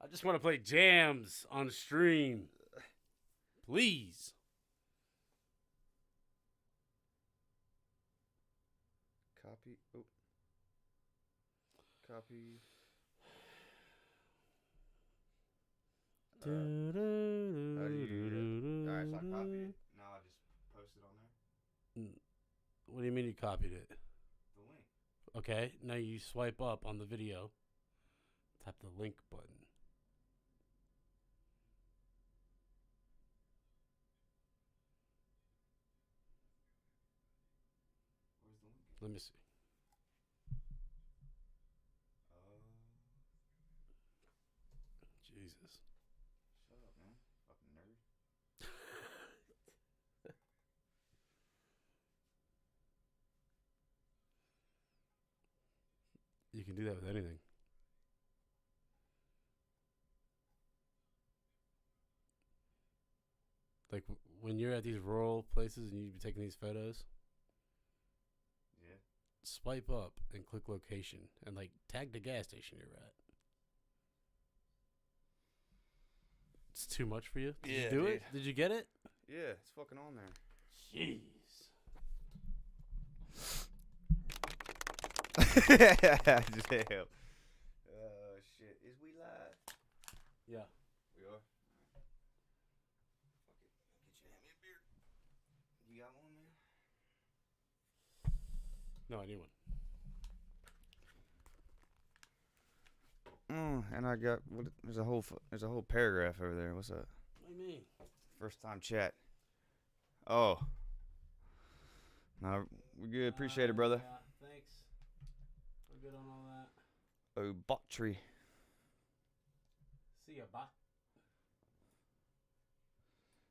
I just want to play jams on stream. Please. Copy. Oh. Copy. How do you do it? Alright, so I copy it. Now I just post it on there. What do you mean you copied it? The link. Okay, now you swipe up on the video. Tap the link button. Where's the link? Let me see. Jesus. Shut up, man. Fucking nerd. You can do that with anything. Like when you're at these rural places and you be taking these photos, Yeah. swipe up and click location and like tag the gas station you're at. It's too much for you? Did you do it? Did you get it? Yeah, it's fucking on there. Jeez. Damn. Shit. Is we live? Yeah. We are? Fuck it. Get you, hand me a beer. You got one, man? No, I need one. And I got, there's a whole paragraph over there. What's that? What do you mean? First time chat. Oh. No, we're good. Appreciate it, brother. Yeah, thanks. We're good on all that. Oh, bot tree. See ya, bye.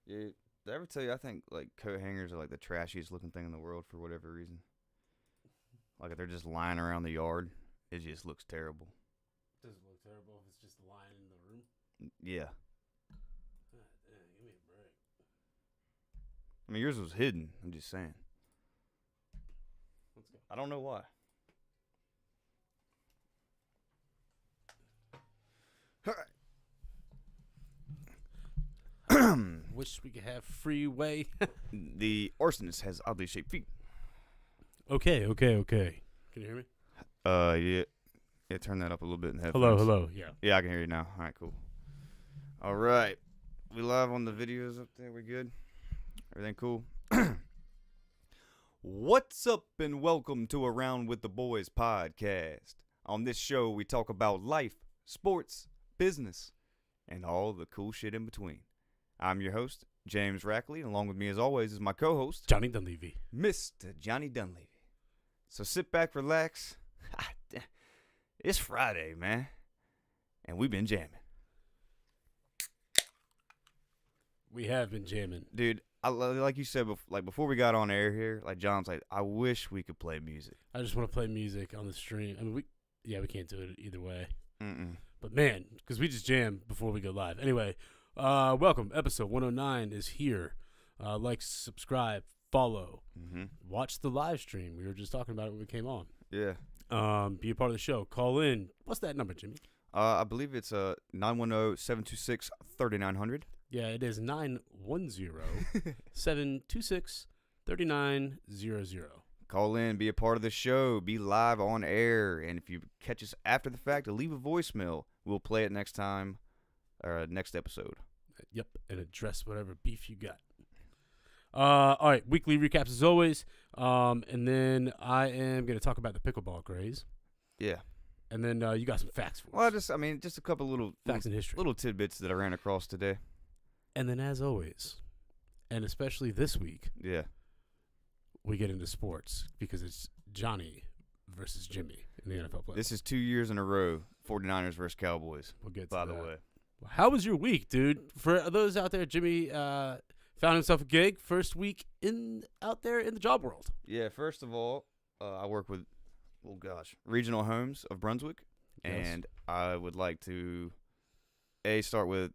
Yeah, did I ever tell you I think like coat hangers are like the trashiest looking thing in the world for whatever reason? Like if they're just lying around the yard, it just looks terrible. Does it look terrible if it's just lying in the room? Yeah. God damn, give me a break. I mean, yours was hidden. I'm just saying. Let's go. I don't know why. Wish we could have freeway. The arsonist has oddly shaped feet. Okay. Can you hear me? Yeah. Yeah, turn that up a little bit in the headphones. Hello. Yeah. Yeah, I can hear you now. All right, cool. All right. We live on the videos up there. We good? Everything cool? What's up and welcome to Around with the Boys podcast. On this show, we talk about life, sports, business, and all the cool shit in between. I'm your host, James Rackley, and along with me as always is my co-host, Johnny Dunleavy. Mr. Johnny Dunleavy. So sit back, relax. It's Friday, man, and we've been jamming. We have been jamming. Dude, like you said, before we got on air here, like John's like, I wish we could play music. I just want to play music on the stream. I mean, we can't do it either way. Mm-mm. But man, because we just jam before we go live. Anyway, welcome. Episode 109 is here. Like, subscribe, follow, watch the live stream. We were just talking about it when we came on. Yeah. Be a part of the show. Call in. What's that number, Jimmy? I believe it's 910-726-3900. Yeah, it is 910-726-3900. Call in, be a part of the show, be live on air, and if you catch us after the fact, leave a voicemail. We'll play it next time, or next episode. Yep, and address whatever beef you got. All right, weekly recaps as always, and then I am going to talk about the pickleball craze. Yeah. And then you got some facts for us. Well, just a couple little facts in history. Little tidbits that I ran across today. And then as always, and especially this week, yeah, we get into sports because it's Johnny versus Jimmy in the NFL playoffs. This is 2 years in a row, 49ers versus Cowboys. We'll get to by that. the way. How was your week, dude? For those out there, Jimmy found himself a gig, first week out there in the job world. Yeah, first of all, I work with, Regional Homes of Brunswick, and I would like to, start with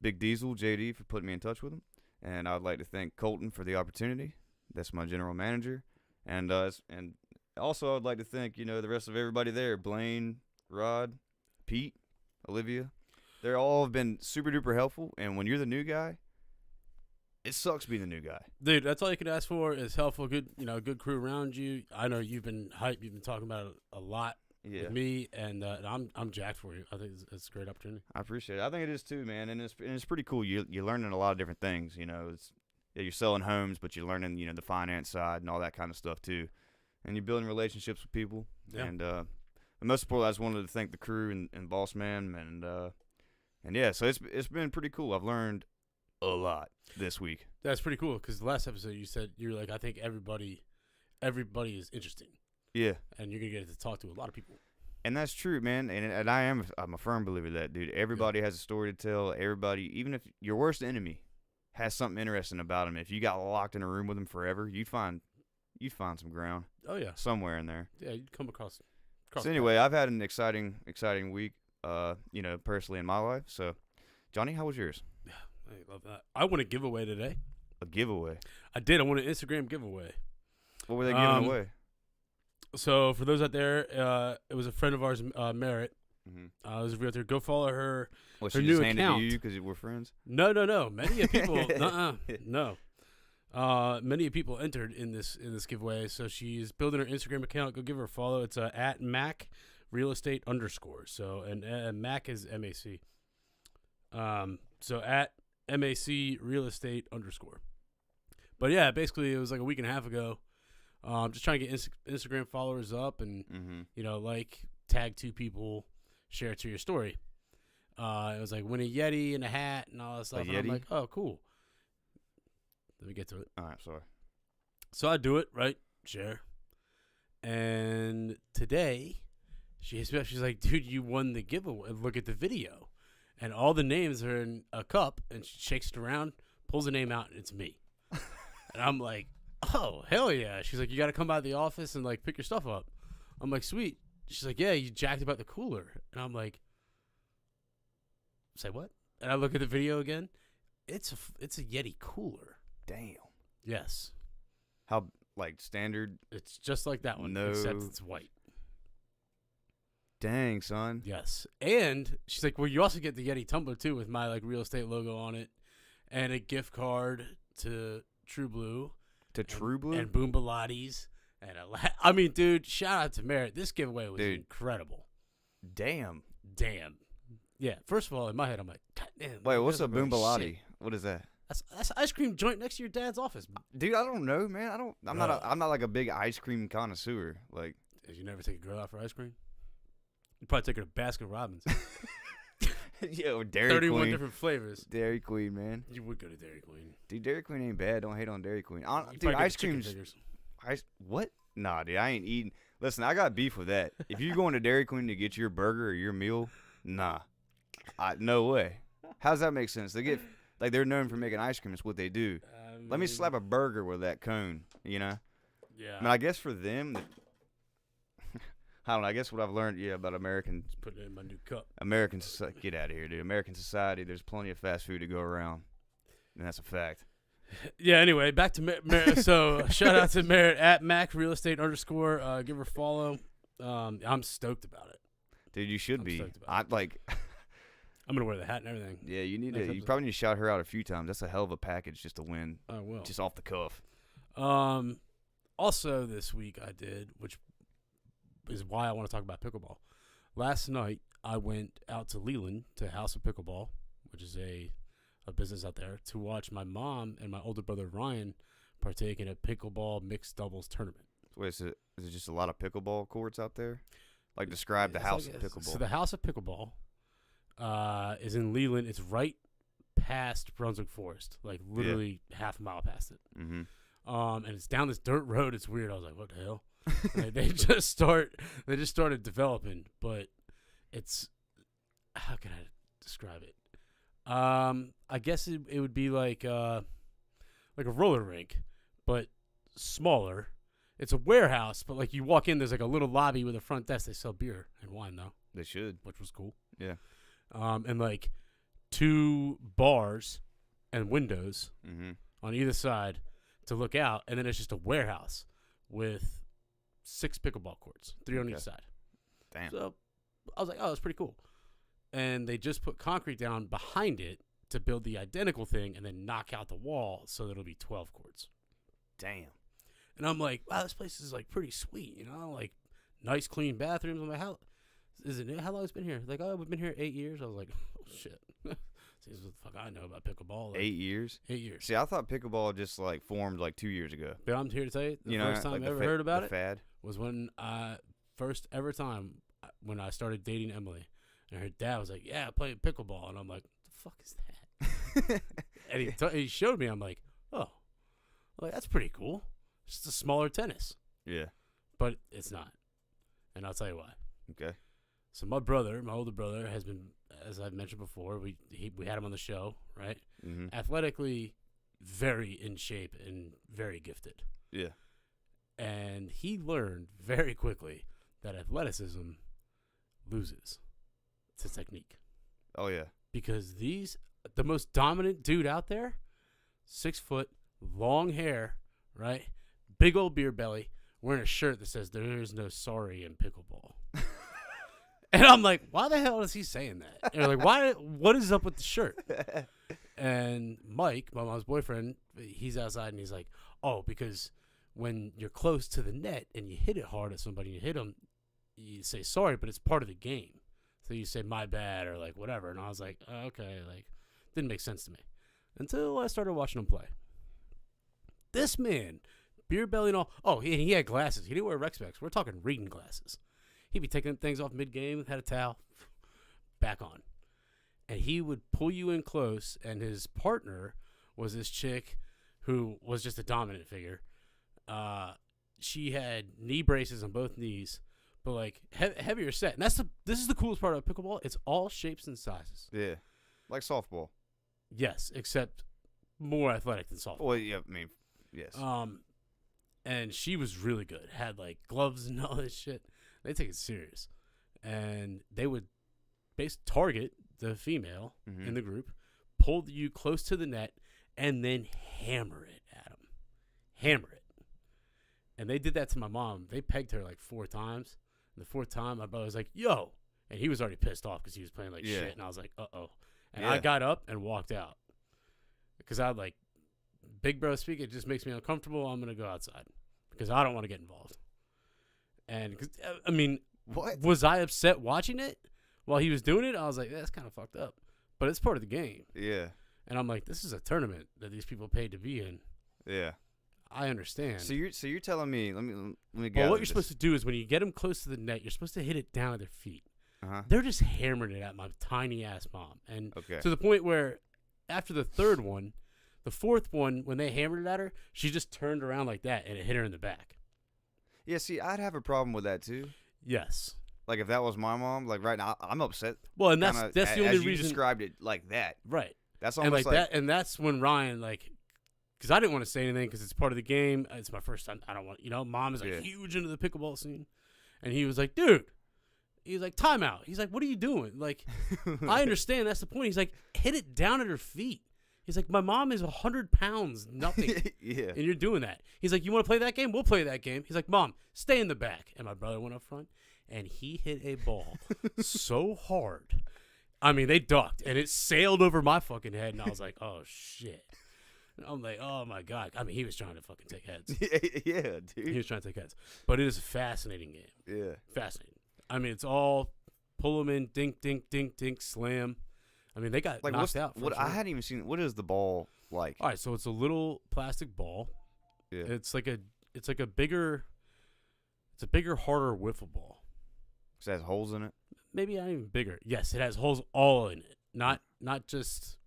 Big Diesel, JD, for putting me in touch with him, and I'd like to thank Colton for the opportunity. That's my general manager, and also I'd like to thank the rest of everybody there, Blaine, Rod, Pete, Olivia. They're all been super duper helpful, and when you're the new guy, it sucks being the new guy. Dude, that's all you can ask for is helpful, good good crew around you. I know you've been hyped. You've been talking about it a lot with me, and I'm jacked for you. I think it's a great opportunity. I appreciate it. I think it is too, man, and it's pretty cool. You're learning a lot of different things. You're selling homes, but you're learning the finance side and all that kind of stuff too, and you're building relationships with people. Yeah. And most importantly, I just wanted to thank the crew and boss man, and yeah, so it's been pretty cool. I've learned a lot this week. That's pretty cool because the last episode you said you're like, I think everybody is interesting. Yeah, and you're gonna get to talk to a lot of people. And that's true, man. And I'm a firm believer of that, dude. Everybody has a story to tell. Everybody, even if your worst enemy has something interesting about him, if you got locked in a room with him forever, you'd find some ground. Oh yeah, somewhere in there. Yeah, you'd come across. So anyway, I've had an exciting week. Personally in my life. So, Johnny, how was yours? Yeah, I love that. I won a giveaway today. A giveaway? I did. I won an Instagram giveaway. What were they giving away? So for those out there, it was a friend of ours, Merritt. Mm-hmm. It was a realtor. Go follow her. Well, her she new just handed account. it to you because we're friends? No. Many people. No. Many people entered in this giveaway. So she's building her Instagram account. Go give her a follow. It's at Mac Real Estate _ So and Mac is MAC. So at MAC Real Estate _ But yeah, basically it was like a week and a half ago. Just trying to get Instagram followers up and tag 2 people, share it to your story. It was like win a Yeti and a hat and all that stuff. And I'm like, oh, cool. Let me get to it. All right, sorry. So I do it, right? Share. And today, she's like, dude, you won the giveaway. Look at the video. And all the names are in a cup, and she shakes it around, pulls a name out, and it's me. And I'm like, oh, hell yeah. She's like, you got to come by the office and, pick your stuff up. I'm like, sweet. She's like, yeah, you jacked about the cooler. And I'm like, say what? And I look at the video again. It's a Yeti cooler. Damn. Yes. How, standard? It's just like that one, except it's white. Dang, son. Yes. And she's like, well, you also get the Yeti tumbler, too, with my, real estate logo on it, and a gift card to True Blue. To True Blue? And Boom Pilates. And dude, shout out to Merritt. This giveaway was incredible. Damn. Yeah. First of all, in my head, I'm like, God damn. Wait, what's a Boom Pilates? What is that? That's an ice cream joint next to your dad's office. Dude, I don't know, man. I'm not like a big ice cream connoisseur. Did you never take a girl out for ice cream? You probably take her to Baskin Robbins. Yeah, or Dairy 31 Queen. different flavors. Dairy Queen, man. You would go to Dairy Queen. Dude, Dairy Queen ain't bad. Don't hate on Dairy Queen. Dude, ice cream's... What? Nah, dude, I ain't eating. Listen, I got beef with that. If you're going to Dairy Queen to get your burger or your meal, nah. No way. How does that make sense? They get... they're known for making ice cream. It's what they do. Let me slap a burger with that cone, Yeah. I guess for them... I don't know. I guess what I've learned, about American... Put it in my new cup. Get out of here, dude. American society, there's plenty of fast food to go around. And that's a fact. Yeah, anyway, back to Merritt. So, shout out to Merritt at Mac Real Estate _ Give her a follow. I'm stoked about it. Dude, you should be. I'm going to wear the hat and everything. Yeah, you probably need to shout her out a few times. That's a hell of a package just to win. I will. Just off the cuff. Also, this week I did, which is why I want to talk about pickleball. Last night, I went out to Leland to House of Pickleball, which is a business out there, to watch my mom and my older brother Ryan partake in a pickleball mixed doubles tournament. Wait, is it just a lot of pickleball courts out there? Describe the House of Pickleball. So the House of Pickleball is in Leland. It's right past Brunswick Forest, literally half a mile past it. Mm-hmm. And it's down this dirt road. It's weird. I was like, what the hell? They just started developing, but it's, how can I describe it? I guess it would be like a roller rink, but smaller. It's a warehouse, but you walk in, there's a little lobby with a front desk. They sell beer and wine though. They should, which was cool. Yeah. And 2 bars and windows on either side to look out, and then it's just a warehouse with 6 pickleball courts, 3 on each side. Damn. So I was like, oh, that's pretty cool. and they just put concrete down behind it to build the identical thing and then knock out the wall so that it'll be 12 courts. Damn. And I'm like, wow, this place is like pretty sweet, you know, like nice clean bathrooms. I'm like, how long it's been here? Like, oh, we've been here 8 years. I was like, oh shit. Seems what the fuck I know about pickleball. Like, 8 years? 8 years. See, I thought pickleball just like formed like 2 years ago. But I'm here to tell you, the first time like I ever heard about it fad. was when first ever time when I started dating Emily. And her dad was like, yeah, I play pickleball. And I'm like, what the fuck is that? And he showed me. I'm like, oh, like that's pretty cool. It's just a smaller tennis. Yeah. But it's not. And I'll tell you why. Okay. So my older brother, has been, as I've mentioned before, we had him on the show, right? Mm-hmm. Athletically, very in shape and very gifted. Yeah. And he learned very quickly that athleticism loses to technique. Oh, yeah. Because the most dominant dude out there, 6 foot, long hair, right? Big old beer belly, wearing a shirt that says, there is no sorry in pickleball. And I'm like, why the hell is he saying that? And they're like, what is up with the shirt? And Mike, my mom's boyfriend, he's outside and he's like, oh, because when you're close to the net and you hit it hard at somebody, you hit them, you say sorry, but it's part of the game. So you say my bad or like whatever. And I was like, oh, okay, like didn't make sense to me until I started watching him play. This man, beer belly and all. Oh, he had glasses. He didn't wear rec specs. We're talking reading glasses. He'd be taking things off mid-game, had a towel, back on. And he would pull you in close, and his partner was this chick who was just a dominant figure. She had knee braces on both knees, but like heavier set. And this is the coolest part about pickleball. It's all shapes and sizes. Yeah. Like softball. Yes, except more athletic than softball. Well, yeah, I mean, yes. And she was really good. Had like gloves and all this shit. They take it serious. And they would target the female in the group, pull you close to the net, and then hammer it at them. Hammer it. And they did that to my mom. They pegged her like 4 times. And the 4th time, my brother was like, yo. And he was already pissed off because he was playing like shit. And I was like, uh-oh. And I got up and walked out. Because I like, big bro speak, it just makes me uncomfortable. I'm going to go outside. Because I don't want to get involved. And, I mean, what? Was I upset watching it while he was doing it? I was like, that's kind of fucked up. But it's part of the game. Yeah. And I'm like, this is a tournament that these people paid to be in. Yeah. I understand. So you're telling me, let me get. Well, what you're supposed to do is when you get them close to the net, you're supposed to hit it down at their feet. Uh-huh. They're just hammering it at my tiny ass mom, and okay. to the point where after the 3rd one, the 4th one, when they hammered it at her, she just turned around like that and it hit her in the back. Yeah, see, I'd have a problem with that too. Yes. Like if that was my mom, like right now, I'm upset. Well, and that's the only reason reason you described it like that. Right. That's almost and like that, and that's when Ryan because I didn't want to say anything because it's part of the game. It's my first time. I don't want, Mom is like huge into the pickleball scene, and he was like, dude, he's like, timeout. He's like, what are you doing? Like, I understand that's the point. He's like, hit it down at her feet. He's like, my mom is 100 pounds, nothing. Yeah. And you're doing that. He's like, you want to play that game? We'll play that game. He's like, Mom, stay in the back. And my brother went up front, and he hit a ball so hard. I mean, they ducked, and it sailed over my fucking head, and I was like, oh, shit. And I'm like, oh, my God. I mean, he was trying to fucking take heads. Yeah, dude. He was trying to take heads. But it is a fascinating game. Yeah. Fascinating. I mean, it's all pull them in, dink, dink, dink, dink, slam. I mean, they got knocked out. I hadn't even seen. What is the ball like? All right, so it's a little plastic ball. Yeah. It's a bigger, harder wiffle ball. It has holes in it. Maybe not even bigger. Yes, it has holes all in it. Not just.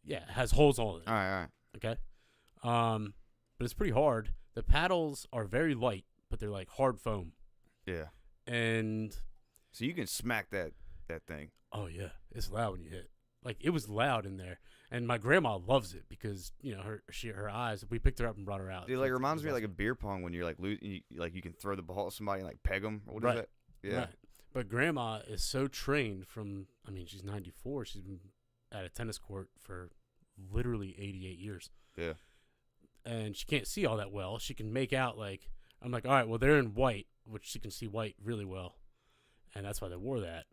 It has holes all in it. All right. Okay. But it's pretty hard. The paddles are very light, but they're like hard foam. Yeah. And so you can smack that thing. Oh yeah, it's loud when you hit. Like it was loud in there, and my grandma loves it because her eyes. We picked her up and brought her out. Dude, like it reminds me of like a beer pong when you're like losing, you can throw the ball at somebody and like peg them. What is that? Yeah. Right. But grandma is so trained from. I mean, she's 94. She's been at a tennis court for literally 88 years. Yeah. And she can't see all that well. She can make out like I'm like, all right, well they're in white, which she can see white really well, and that's why they wore that.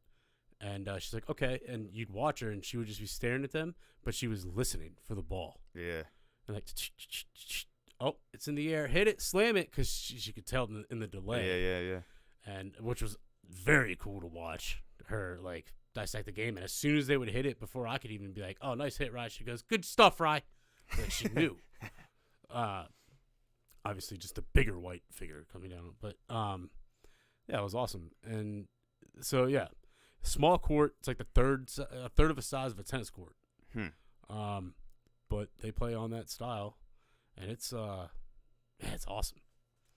And she's like, okay. And you'd watch her, and she would just be staring at them, but she was listening for the ball. Yeah. And like, oh, it's in the air. Hit it, slam it, because she could tell in the delay. Yeah. And which was very cool to watch her, like, dissect the game. And as soon as they would hit it, before I could even be like, oh, nice hit, Rye, she goes, good stuff, Rye. Like, she knew. Obviously, just a bigger white figure coming down. But, yeah, it was awesome. And so, yeah. Small court. It's like a third of the size of a tennis court. But they play on that style, and it's awesome.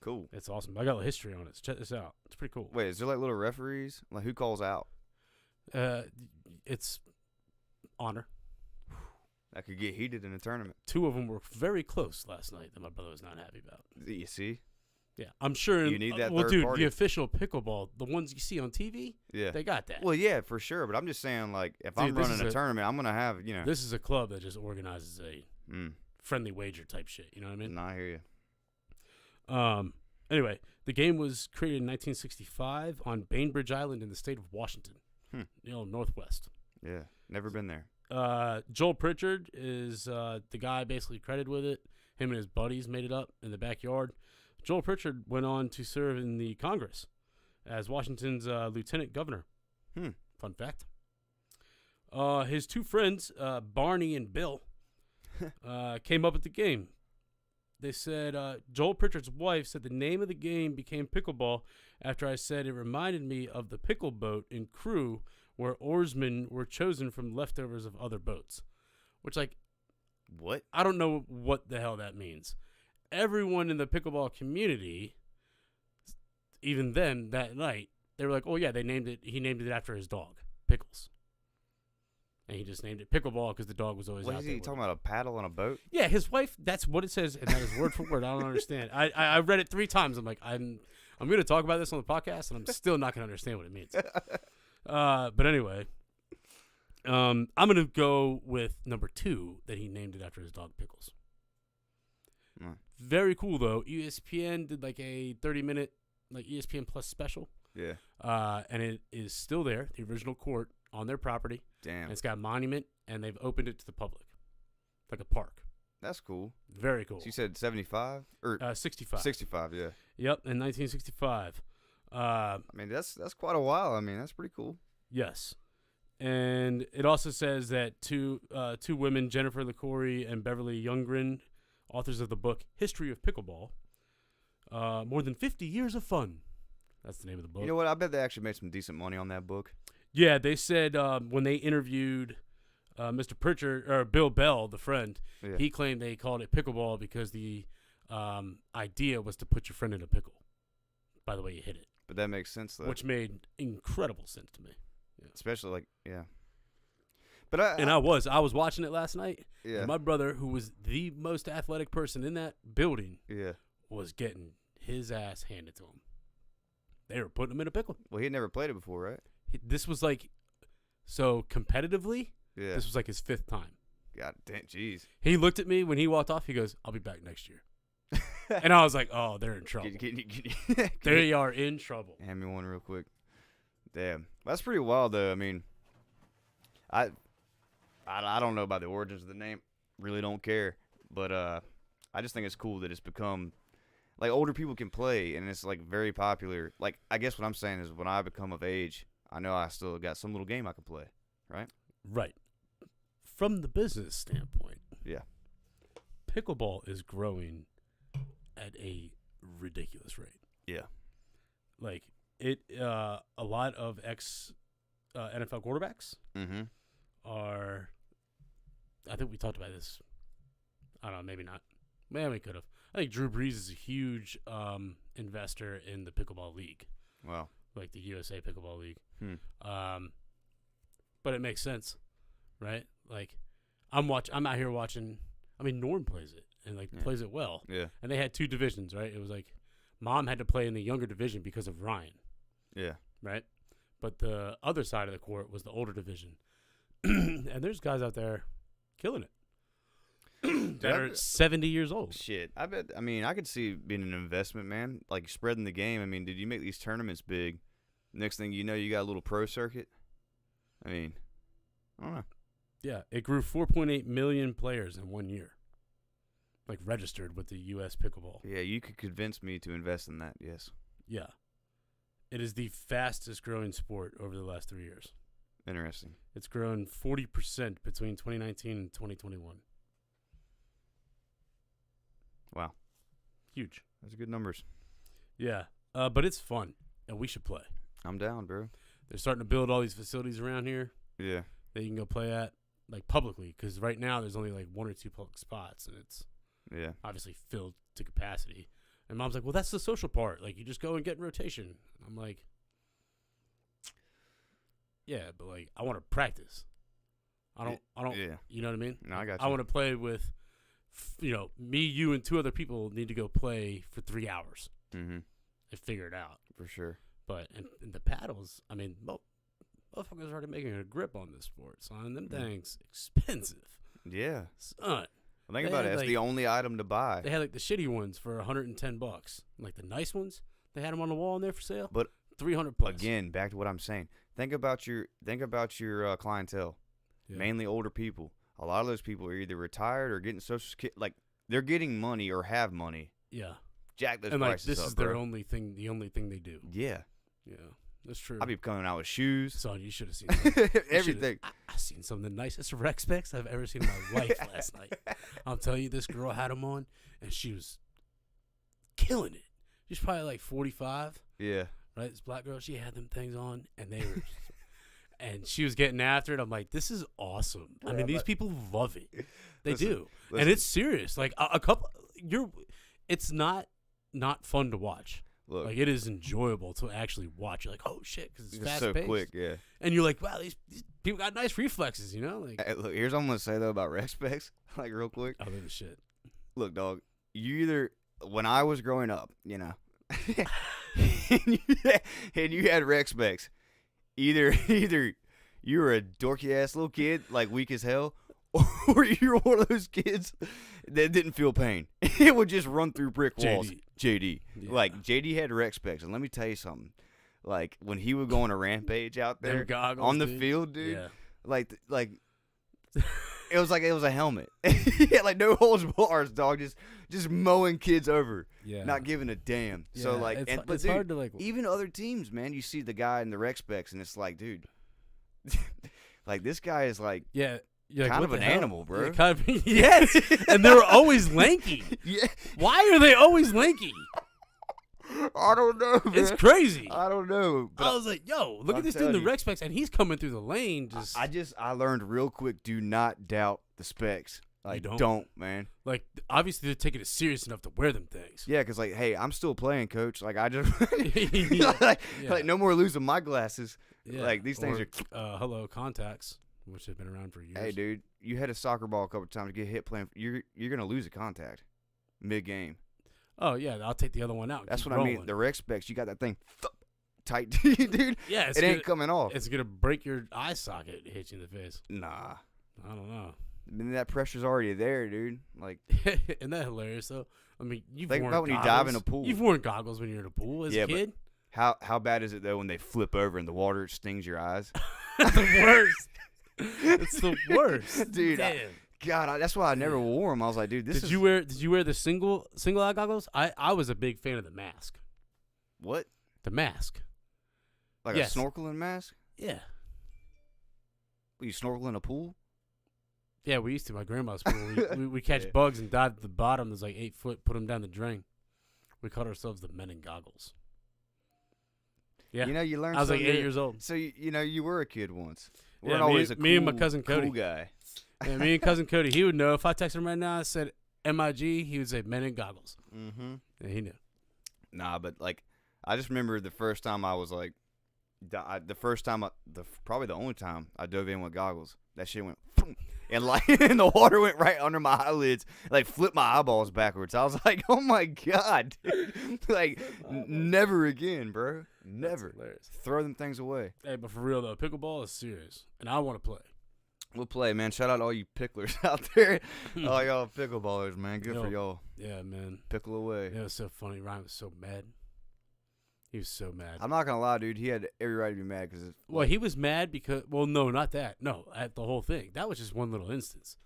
Cool. It's awesome. I got a history on it. So check this out. It's pretty cool. Wait, is there like little referees? Like who calls out? It's honor. That could get heated in a tournament. 2 of them were very close last night that my brother was not happy about. You see? Yeah, I'm sure. You need that well, third dude, party. the official pickleball, the ones you see on TV, Yeah, they got that. Well, yeah, for sure. But I'm just saying, like, if I'm running a tournament, I'm gonna have, This is a club that just organizes a friendly wager type shit. You know what I mean? No, I hear you. Anyway, the game was created in 1965 on Bainbridge Island in the state of Washington, Northwest. Yeah, never been there. Joel Pritchard is the guy basically credited with it. Him and his buddies made it up in the backyard. Joel Pritchard went on to serve in the Congress as Washington's lieutenant governor. Fun fact. His 2 friends, Barney and Bill, came up with the game. They said, Joel Pritchard's wife said the name of the game became pickleball after I said it reminded me of the pickle boat in Crew where oarsmen were chosen from leftovers of other boats. Which, like, what? I don't know what the hell that means. Everyone in the pickleball community, even then that night, they were like, oh, yeah, he named it after his dog, Pickles. And he just named it pickleball because the dog was always out there. What is he talking about, a paddle on a boat? Yeah, his wife, that's what it says, and that is word for word. I don't understand. I read it 3 times. I'm like, I'm going to talk about this on the podcast, and I'm still not going to understand what it means. But anyway, I'm going to go with number 2, that he named it after his dog, Pickles. Very cool, though. ESPN did like a 30-minute like ESPN Plus special. Yeah. And it is still there, the original court on their property. Damn. And it's got a monument, and they've opened it to the public, like a park. That's cool. Very cool. So you said 75 or 65. 65, yeah. Yep, in 1965. I mean, that's quite a while. I mean, that's pretty cool. Yes. And it also says that two women, Jennifer LaCourie and Beverly Youngren, authors of the book History of Pickleball, more than 50 years of fun. That's the name of the book. You know what? I bet they actually made some decent money on that book. Yeah, they said when they interviewed Mr. Pritchard, or Bill Bell, the friend, he claimed they called it pickleball because the idea was to put your friend in a pickle by the way you hit it. But that makes sense, though. Which made incredible sense to me. Yeah. Especially, like, yeah. But I was watching it last night. Yeah. And my brother, who was the most athletic person in that building, was getting his ass handed to him. They were putting him in a pickle. Well, he had never played it before, right? This was like, so competitively, yeah. This was like his 5th time. God damn, jeez. He looked at me when he walked off. He goes, I'll be back next year. And I was like, oh, they're in trouble. They are in trouble. Hand me one real quick. Damn. That's pretty wild, though. I mean, I don't know about the origins of the name. Really don't care. But I just think it's cool that it's become, like, older people can play, and it's, like, very popular. Like, I guess what I'm saying is when I become of age, I know I still got some little game I can play, right? Right. From the business standpoint. Yeah. Pickleball is growing at a ridiculous rate. Yeah. Like, it, a lot of NFL quarterbacks are, I think we talked about this. I don't know, maybe not. Man, we could have. I think Drew Brees is a huge investor in the pickleball league. Wow. Like the USA Pickleball League. But it makes sense, right? Like, I'm out here watching. I mean, Norm plays it and plays it well. Yeah. And they had 2 divisions, right? It was like, Mom had to play in the younger division because of Ryan. Yeah. Right. But the other side of the court was the older division, and there's guys out there killing it that are 70 years old. Shit, I bet. I mean, I could see it being an investment, man. Like spreading the game. I mean, did you make these tournaments big? Next thing you know, you got a little pro circuit. I mean, I don't know. Yeah, it grew 4.8 million players in 1 year. Like, registered with the U.S. Pickleball. Yeah, you could convince me to invest in that, yes. Yeah. It is the fastest growing sport over the last 3 years. Interesting. It's grown 40% between 2019 and 2021. Wow. Huge. Those are good numbers. Yeah, but it's fun, and we should play. I'm down, bro. They're starting to build all these facilities around here Yeah. that you can go play at, like, publicly, because right now there's only, like, 1 or 2 public spots, and it's Yeah. obviously filled to capacity. And Mom's like, well, that's the social part. Like, you just go and get in rotation. I'm like, yeah, but, like, I want to practice. I don't, Yeah. you know what I mean? No, I got I you. want to play with, me, you, and 2 other people need to go play for 3 hours Mm-hmm. and figure it out. For sure. But, and the paddles, I mean, motherfuckers are already making a grip on this sport, son. Them things expensive. Yeah. Son. Think They about had, it. It's like- the only item to buy. They had, like, the shitty ones for $110. Like, the nice ones, they had them on the wall in there for sale. But $300 plus. Again, back to what I'm saying. Think about your clientele. Yeah. Mainly older people. A lot of those people are either retired or getting social security. Like, they're getting money or have money. Yeah. Jack those And, like, prices this up, is their bro. only thing, the only thing they do. Yeah. Yeah. That's true. I'll be coming out with shoes. Son, you should have seen that. Everything. I seen some of the nicest rec specs I've ever seen in my life last night. I'm telling you, this girl had them on, and she was killing it. She's probably like 45, Yeah. right? This black girl, she had them things on, and they were, and she was getting after it. I'm like, this is awesome. I mean, these people love it. They do, and it's serious. Like a couple, it's not fun to watch. Look, Like, it is enjoyable to actually watch. You're like, oh shit, because it's fast so paced. quick, yeah. And you're like, wow, these people got nice reflexes, you know? Like, Hey, look, here's what I'm gonna say though about rec specs, like real quick. oh, they're the shit. Look, dog, you either when I was growing up, you know, and you had rec specs, either you were a dorky ass little kid, like weak as hell, or you were one of those kids that didn't feel pain. It would just run through brick walls. JD. Yeah. Like, JD had rec specs, and let me tell you something. Like, when he would go on a rampage out there goggles, on the dude. field, dude, Yeah. like it was a helmet. Yeah, like no holds bars, dog. Just mowing kids over, Yeah. not giving a damn. Yeah, So like, it's, but it's dude, hard to like. even other teams, man, you see the guy in the rec specs, and it's like, dude, like this guy is like Yeah. You're like, kind what of the an hell? animal, bro. Yeah, kind of, yes, and they were always lanky. Yeah, Why are they always lanky? I don't know, man. It's crazy. I don't know. But I was like, yo, look I'm at this dude in the telling you. rec specs, and he's coming through the lane. Just I learned real quick. Do not doubt the specs. Like, don't, man. like, obviously they're taking it serious enough to wear them things. Yeah, because like, hey, I'm still playing, coach. Like, I just Yeah. like no more losing my glasses. Yeah. Like, these things are hello contacts, which have been around for years. Hey, dude, you hit a soccer ball a couple times, get hit playing. You're gonna lose a contact mid game. Oh yeah, I'll take the other one out. and That's keep what I mean. rolling. The rec specs, you got that thing tight, dude. Yeah, It ain't coming off. It's gonna break your eye socket, and hit you in the face. Nah, I don't know. I mean, that pressure's already there, dude. Like, Isn't that hilarious though? I mean, you've Think worn about when you goggles. dive in a pool. You've worn goggles when you're in a pool as Yeah, a kid. how bad is it though when they flip over and the water stings your eyes? It's the worst. It's the worst, Dude, Damn. God, that's why I never wore them. I was like, dude, this Did you wear the single eye goggles? I was a big fan of the mask. what? The mask. Like Yes. a snorkeling mask? Yeah. You snorkel in a pool? Yeah, we used to. My grandma's pool. We catch Yeah. bugs and dive to the bottom. That's like 8 foot. Put them down the drain. We called ourselves the men in goggles. Yeah. You know, you learn. I was like something 8 new. years old. So you know, you were a kid once. Yeah, We're me- always a me and my cool- cousin Cody. cool guy. Yeah, me and cousin Cody, he would know if I texted him right now. I said MIG. He would say men in goggles. Mm-hmm. Yeah, he knew. Nah, but like, I just remember the first time I was like, probably the only time I dove in with goggles. That shit went, and like, and the water went right under my eyelids, like flipped my eyeballs backwards. I was like, oh my god, dude. Like, never again, bro. Never. Hilarious. Throw them things away. Hey, but for real though, pickleball is serious, and I want to play. We'll play, man. Shout out to all you picklers out there. All y'all pickleballers, man. Good for y'all. Yeah, man. Pickle away. It was so funny. Ryan was so mad. He was so mad. I'm not gonna lie, dude. He had every right to be mad because. Well, he was mad because. Well, no, not that. No, at the whole thing. That was just one little instance.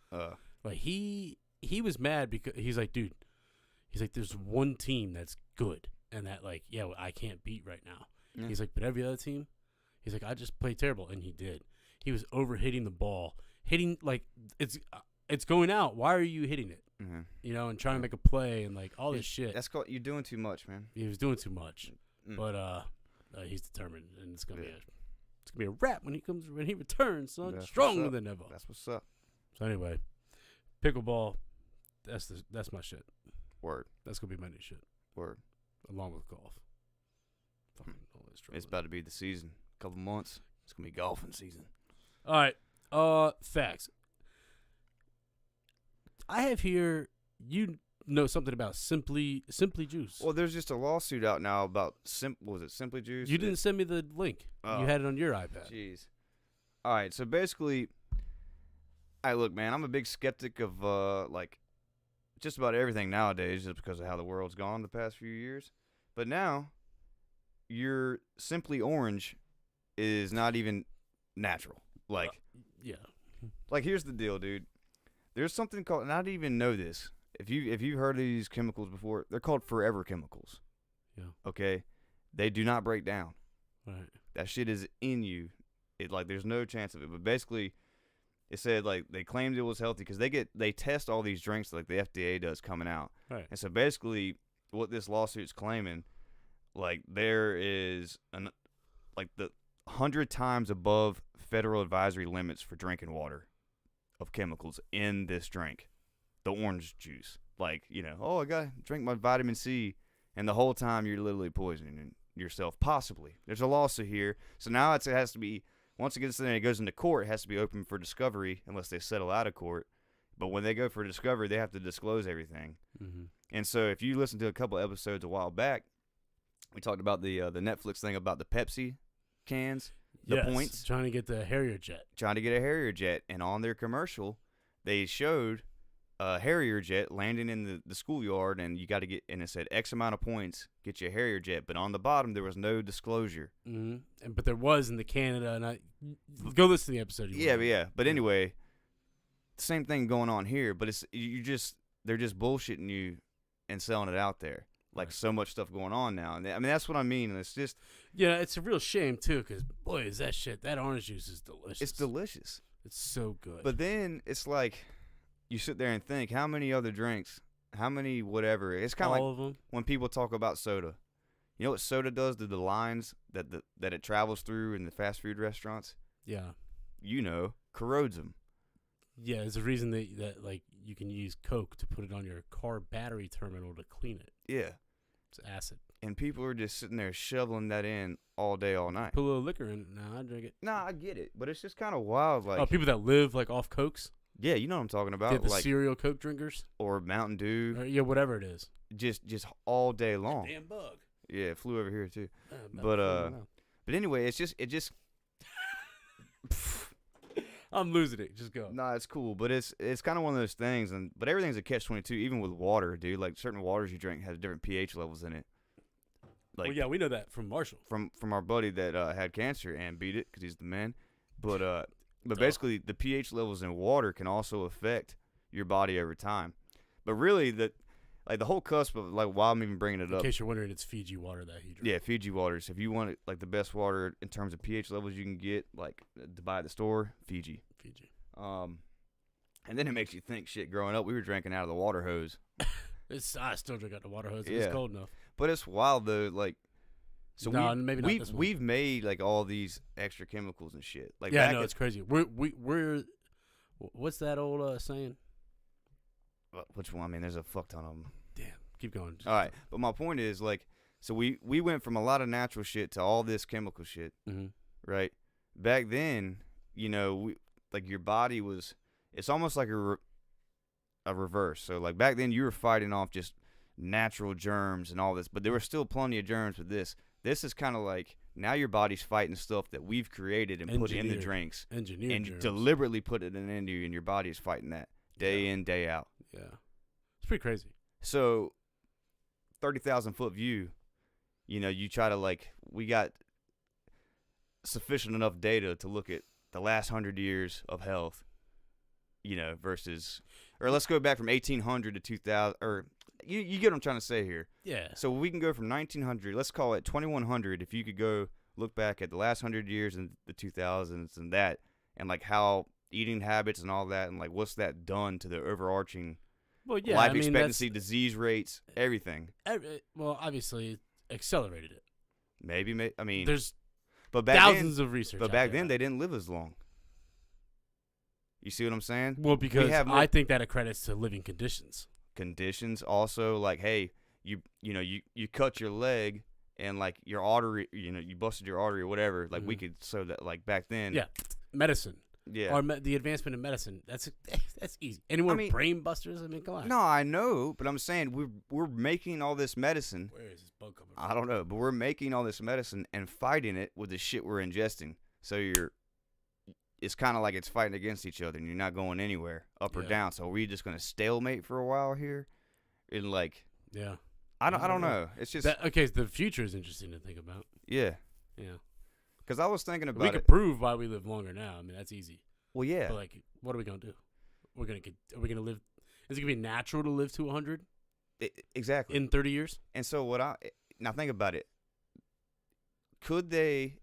Like he was mad because he's like, dude. He's like, there's one team that's good, and that like, yeah, I can't beat right now. Yeah. He's like, but every other team, he's like, I just played terrible, and he did. He was overhitting the ball, hitting like it's going out. Why are you hitting it? Mm-hmm. You know, and trying to make a play and like all this shit. That's called you're doing too much, man. He was doing too much, but he's determined, and it's gonna be a wrap when he returns, son. That's stronger than ever. That's what's up. So anyway, pickleball, that's my shit. Word. That's gonna be my new shit. Word. Along with golf. It's about to be the season. A couple months. It's gonna be golfing season. All right. Facts. I have here. You know something about Simply Juice? Well, there's just a lawsuit out now about was it Simply Juice? You didn't send me the link. You had it on your iPad. Jeez. All right. So basically, look, man. I'm a big skeptic of like just about everything nowadays, just because of how the world's gone the past few years. But now, your Simply Orange is not even natural. Like, yeah. Like, here's the deal, dude. There's something called, and I didn't even know this. If you've heard of these chemicals before, they're called forever chemicals. Yeah. Okay? They do not break down. Right. That shit is in you. There's no chance of it. But basically, it said, like, they claimed it was healthy because they test all these drinks like the FDA does coming out. Right. And so basically, what this lawsuit's claiming, like, there is the 100 times above federal advisory limits for drinking water of chemicals in this drink, the orange juice. Like, you know, I gotta drink my vitamin C, and the whole time you're literally poisoning yourself. Possibly. There's a lawsuit here, so now it has to be. Once it gets there and it goes into court, it has to be open for discovery unless they settle out of court. But when they go for discovery, they have to disclose everything. Mm-hmm. And so if you listen to a couple episodes a while back, we talked about the Netflix thing about the Pepsi cans, the points. Trying to get the Harrier jet. Trying to get a Harrier jet. And on their commercial, they showed a Harrier jet landing in the schoolyard, and you got to get, and it said X amount of points, get you a Harrier jet. But on the bottom, there was no disclosure. Mm-hmm. But there was in the Canada, and go listen to the episode. Yeah. But anyway, same thing going on here. But they're just bullshitting you and selling it out there. Like, right. So much stuff going on now. And I mean, that's what I mean. And it's just. Yeah, it's a real shame, too, because, boy, is that shit. That orange juice is delicious. It's delicious. It's so good. But then it's like, you sit there and think, how many other drinks, how many whatever. It's kind of like all of them. When people talk about soda. You know what soda does to the lines that it travels through in the fast food restaurants? Yeah. You know, corrodes them. Yeah, there's a reason that like you can use Coke to put it on your car battery terminal to clean it. Yeah. It's acid. And people are just sitting there shoveling that in all day, all night. Put a little liquor in it. Nah, I drink it. Nah, I get it. But it's just kind of wild. Like, people that live like off Cokes? Yeah, you know what I'm talking about. The cereal Coke drinkers? Or Mountain Dew. Or, yeah, whatever it is. Just all day long. Damn bug. Yeah, it flew over here too. But anyway, it just I'm losing it. Just go. Nah, it's cool, but it's kind of one of those things, but everything's a catch-22. Even with water, dude. Like, certain waters you drink has different pH levels in it. Like, well, yeah, we know that from Marshall. From our buddy that had cancer and beat it because he's the man. But basically, the pH levels in water can also affect your body over time. But really, the whole cusp of, like, why I'm even bringing it up. In case you're wondering, it's Fiji water that he drinks. Yeah, Fiji waters. If you want it, like, the best water in terms of pH levels you can get, like, to buy at the store, Fiji. And then it makes you think, shit, growing up, we were drinking out of the water hose. I still drink out the water hose. It's cold enough. But it's wild, though, like, so maybe not this one. We've made, like, all these extra chemicals and shit. Like, yeah, no, it's crazy. We're what's that old saying? Which one? I mean, there's a fuck ton of them. Damn. Keep going. All right. But my point is, like, so we went from a lot of natural shit to all this chemical shit, right? Back then, you know, like, your body was, it's almost like a reverse. So, like, back then you were fighting off just natural germs and all this, but there were still plenty of germs with this. This is kind of like, now your body's fighting stuff that we've created and put in the drinks. Engineered and germs. Deliberately put it into you, and your body is fighting that day in, day out. Yeah. It's pretty crazy. So, 30,000 foot view, you try to we got sufficient enough data to look at the last 100 years of health, versus, or let's go back from 1800 to 2000, or you get what I'm trying to say here. Yeah. So we can go from 1900, let's call it 2100, if you could go look back at the last 100 years and the 2000s and that, and how eating habits and all that, and what's that done to the overarching life expectancy, disease rates, everything. Well, obviously, accelerated it. Maybe. I mean, there's but thousands of research. But back then, they didn't live as long. You see what I'm saying? Well, because I think that accredits to living conditions. Conditions also, hey, you cut your leg and your artery, you busted your artery or whatever. We could so that back then. Yeah, medicine. Yeah. Or the advancement in medicine. That's easy. Anyone brain busters? I mean, come on. No, I know, but I'm saying we're making all this medicine. Where is this bug coming from? I don't know, but we're making all this medicine and fighting it with the shit we're ingesting. So it's kind of like it's fighting against each other, and you're not going anywhere, up or down. So are we just gonna stalemate for a while here? And yeah, I don't know. It's just okay. The future is interesting to think about. Yeah. Yeah. Because I was thinking about we could prove why we live longer now. I mean, that's easy. Well, yeah. But what are we gonna do? Are we gonna live? Is it gonna be natural to live to 100? Exactly. In 30 years. And so now think about it. Could they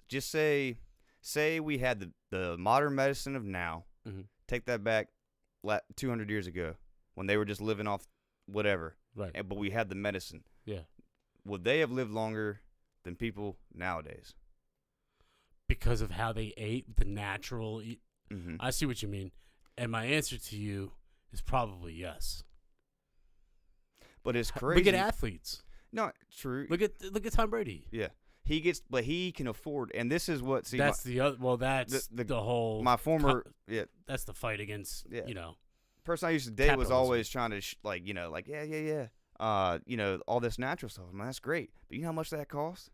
just say we had the modern medicine of now, take that back 200 years ago when they were just living off whatever, right? But we had the medicine. Yeah. Would they have lived longer than people nowadays? Because of how they ate, the natural. I see what you mean, and my answer to you is probably yes. But it's crazy. Look at athletes. No, true. Look at Tom Brady. Yeah, but he can afford, and this is what. See, that's the other. Well, that's the whole. My former, that's the fight against. Person I used to date capitalism. was always trying to all this natural stuff. Man, that's great, but you know how much that costs?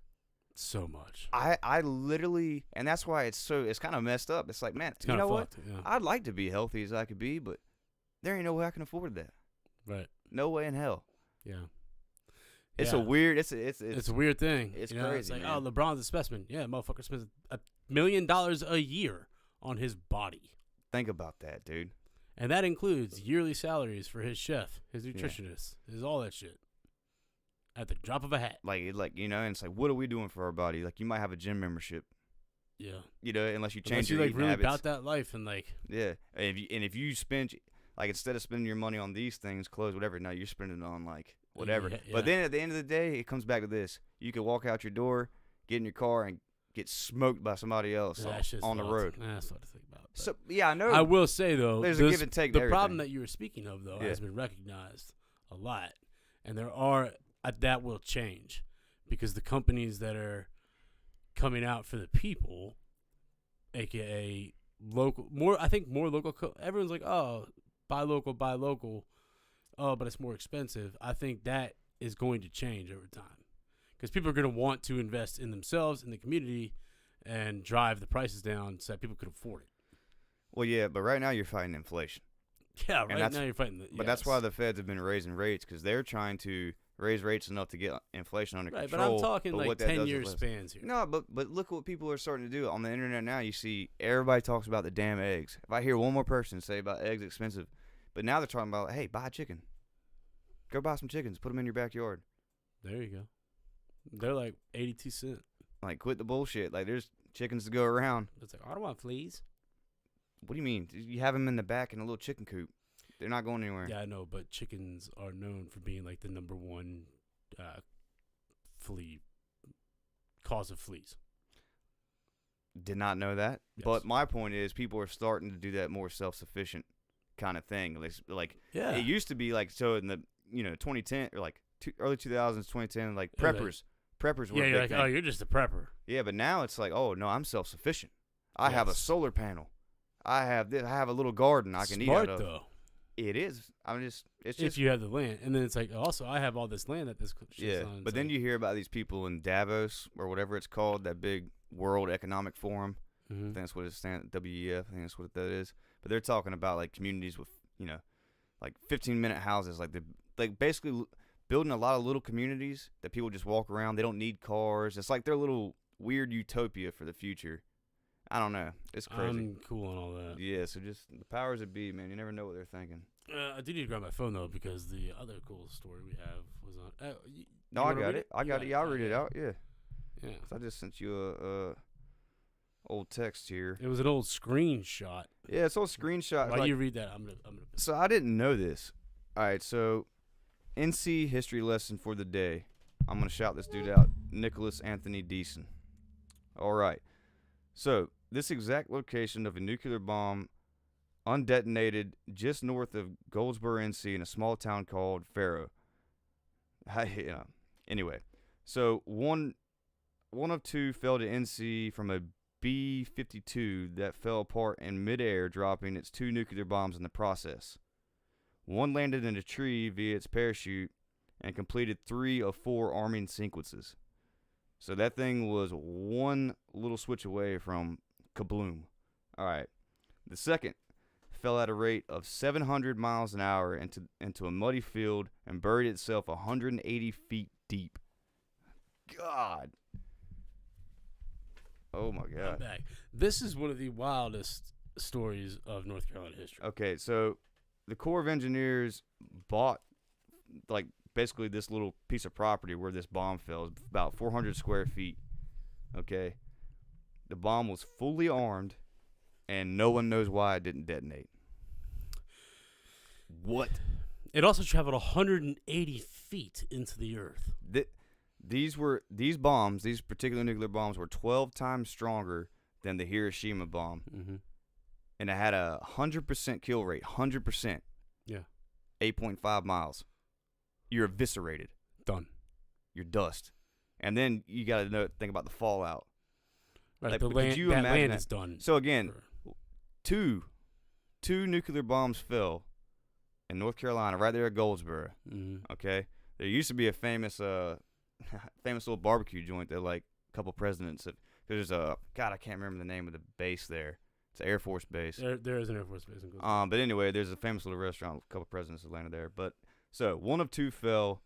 So much. I literally, and that's why it's kind of messed up. It's man, you know what? Yeah. I'd like to be healthy as I could be, but there ain't no way I can afford that. Right. No way in hell. Yeah. It's a weird. It's a weird thing. It's crazy. It's like, man. LeBron's a specimen. Yeah, motherfucker spends $1 million a year on his body. Think about that, dude. And that includes yearly salaries for his chef, his nutritionist, his all that shit. At the drop of a hat. And it's what are we doing for our body? You might have a gym membership. Yeah. Unless you change your eating really habits. about that life and Yeah. And if you spend instead of spending your money on these things, clothes, whatever, now you're spending it on whatever. Yeah. But then at the end of the day, it comes back to this. You could walk out your door, get in your car, and get smoked by somebody else on the road. That's what I think about. So I know. I will say though, there's a give and take. The problem that you were speaking of though has been recognized a lot, and there are that will change because the companies that are coming out for the people, aka local, more local. Everyone's like, oh, buy local. Oh, but it's more expensive. I think that is going to change over time because people are going to want to invest in themselves, in the community, and drive the prices down so that people could afford it. Well, yeah, but right now you're fighting inflation. Yeah, right now you're fighting. But that's why the Feds have been raising rates because they're trying to raise rates enough to get inflation under control. But I'm talking 10-year spans here. No, but look what people are starting to do on the internet now. You see everybody talks about the damn eggs. If I hear one more person say about eggs expensive, but now they're talking about, hey, buy a chicken. Go buy some chickens. Put them in your backyard. There you go. They're 82 cents. Quit the bullshit. There's chickens to go around. It's I don't want fleas. What do you mean? You have them in the back in a little chicken coop. They're not going anywhere. Yeah, I know, but chickens are known for being the number one cause of fleas. Did not know that. Yes. But my point is people are starting to do that more self-sufficient kind of thing. It used to be so in the 2010 or early 2000s, 2010, preppers. Preppers were a big thing. Oh, you're just a prepper. Yeah, but now it's oh no, I'm self-sufficient. I have a solar panel. I have this. I have a little garden I can eat out of. Smart though. It is. It's just if you have the land, and then it's also I have all this land that this shit's on. But then you hear about these people in Davos or whatever it's called, that big World Economic Forum. I think that's what it stands. WEF. I think that's what that is. But they're talking about communities with 15-minute houses, basically building a lot of little communities that people just walk around. They don't need cars. It's like their little weird utopia for the future. I don't know. It's crazy. I'm cool on all that. Yeah, so just the powers that be, man. You never know what they're thinking. I do need to grab my phone, though, because the other cool story we have was on... No, I got it. I got it. Yeah, I'll read it out. Yeah. Yeah. I just sent you a old text here. It was an old screenshot. Yeah, it's old screenshot. While like, you read that, I'm gonna. So I didn't know this. All right, so NC history lesson for the day. I'm gonna shout this dude out, Nicholas Anthony Deason. All right. So this exact location of a nuclear bomb undetonated just north of Goldsboro, NC, in a small town called Faro. Anyway, so one of two fell to NC from a B-52 that fell apart in midair, dropping its 2 nuclear bombs in the process. One landed in a tree via its parachute and completed 3 of 4 arming sequences. So that thing was one little switch away from kabloom. All right. The second fell at a rate of 700 miles an hour into a muddy field and buried itself 180 feet deep. God. Oh, my God. I'm back. This is one of the wildest stories of North Carolina history. Okay, so the Corps of Engineers bought, like, basically this little piece of property where this bomb fell. It's about 400 square feet. Okay? The bomb was fully armed, and no one knows why it didn't detonate. What? It also traveled 180 feet into the earth. These particular nuclear bombs were 12 times stronger than the Hiroshima bomb. Mm-hmm. And it had a 100% kill rate. 100%. Yeah. 8.5 miles. You're eviscerated. Done. You're dust. And then you got to think about the fallout. Right. Like, The land is done. So again, two nuclear bombs fell in North Carolina, right there at Goldsboro. Mm-hmm. Okay? There used to be a famous little barbecue joint that, like, a couple presidents have. There's I can't remember the name of the base there. It's an Air Force base. There is an Air Force base in Goldsboro. But anyway, there's a famous little restaurant. A couple presidents have landed there. But so one of 2 fell.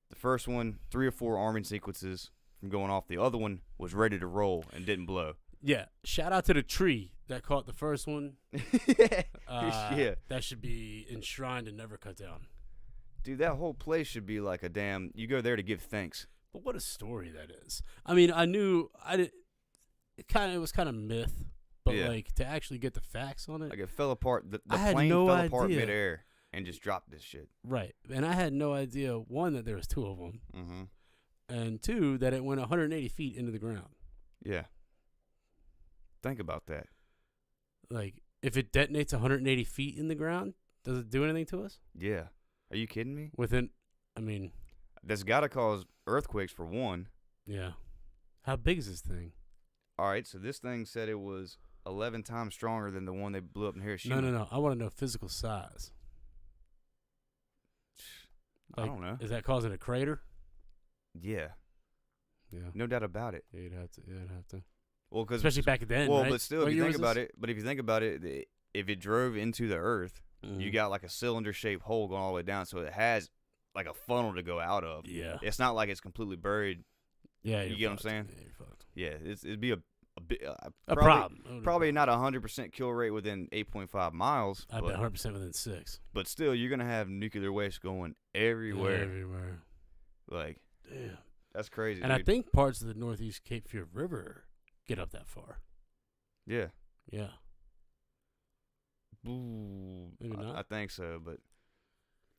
The first one, 3 or 4 arming sequences from going off. The other one was ready to roll and didn't blow. Yeah. Shout out to the tree that caught the first one. Yeah. That should be enshrined and never cut down. Dude, that whole place should be like a damn. You go there to give thanks. But what a story that is. I mean, it was kind of myth, but Yeah. like to actually get the facts on it. Like it fell apart. The I had plane no fell apart idea. midair and just dropped this shit. Right. And I had no idea, one, that there was 2 of them, Mm-hmm. and 2, that it went 180 feet into the ground. Yeah. Think about that. Like, if it detonates 180 feet in the ground, does it do anything to us? Yeah. Are you kidding me? That's got to cause earthquakes for one. Yeah. How big is this thing? All right, so this thing said it was 11 times stronger than the one they blew up in Hiroshima. No. I want to know physical size. I don't know. Is that causing a crater? Yeah. Yeah. No doubt about it. Yeah, you'd have to. Well, cause especially back then, right? But still, if you think about it, if it drove into the earth, you got like a cylinder-shaped hole going all the way down, so it has like a funnel to go out of. Yeah. It's not like it's completely buried. Yeah, you get what I'm saying? Yeah, you're fucked. Yeah, it'd be a problem. Probably not 100% kill rate within 8.5 miles. I bet 100% within 6. But still, you're gonna have nuclear waste going everywhere. Everywhere. Like, damn, that's crazy. And dude. I think parts of the Northeast Cape Fear River get up that far. Yeah. Yeah. Ooh, maybe not. I think so, but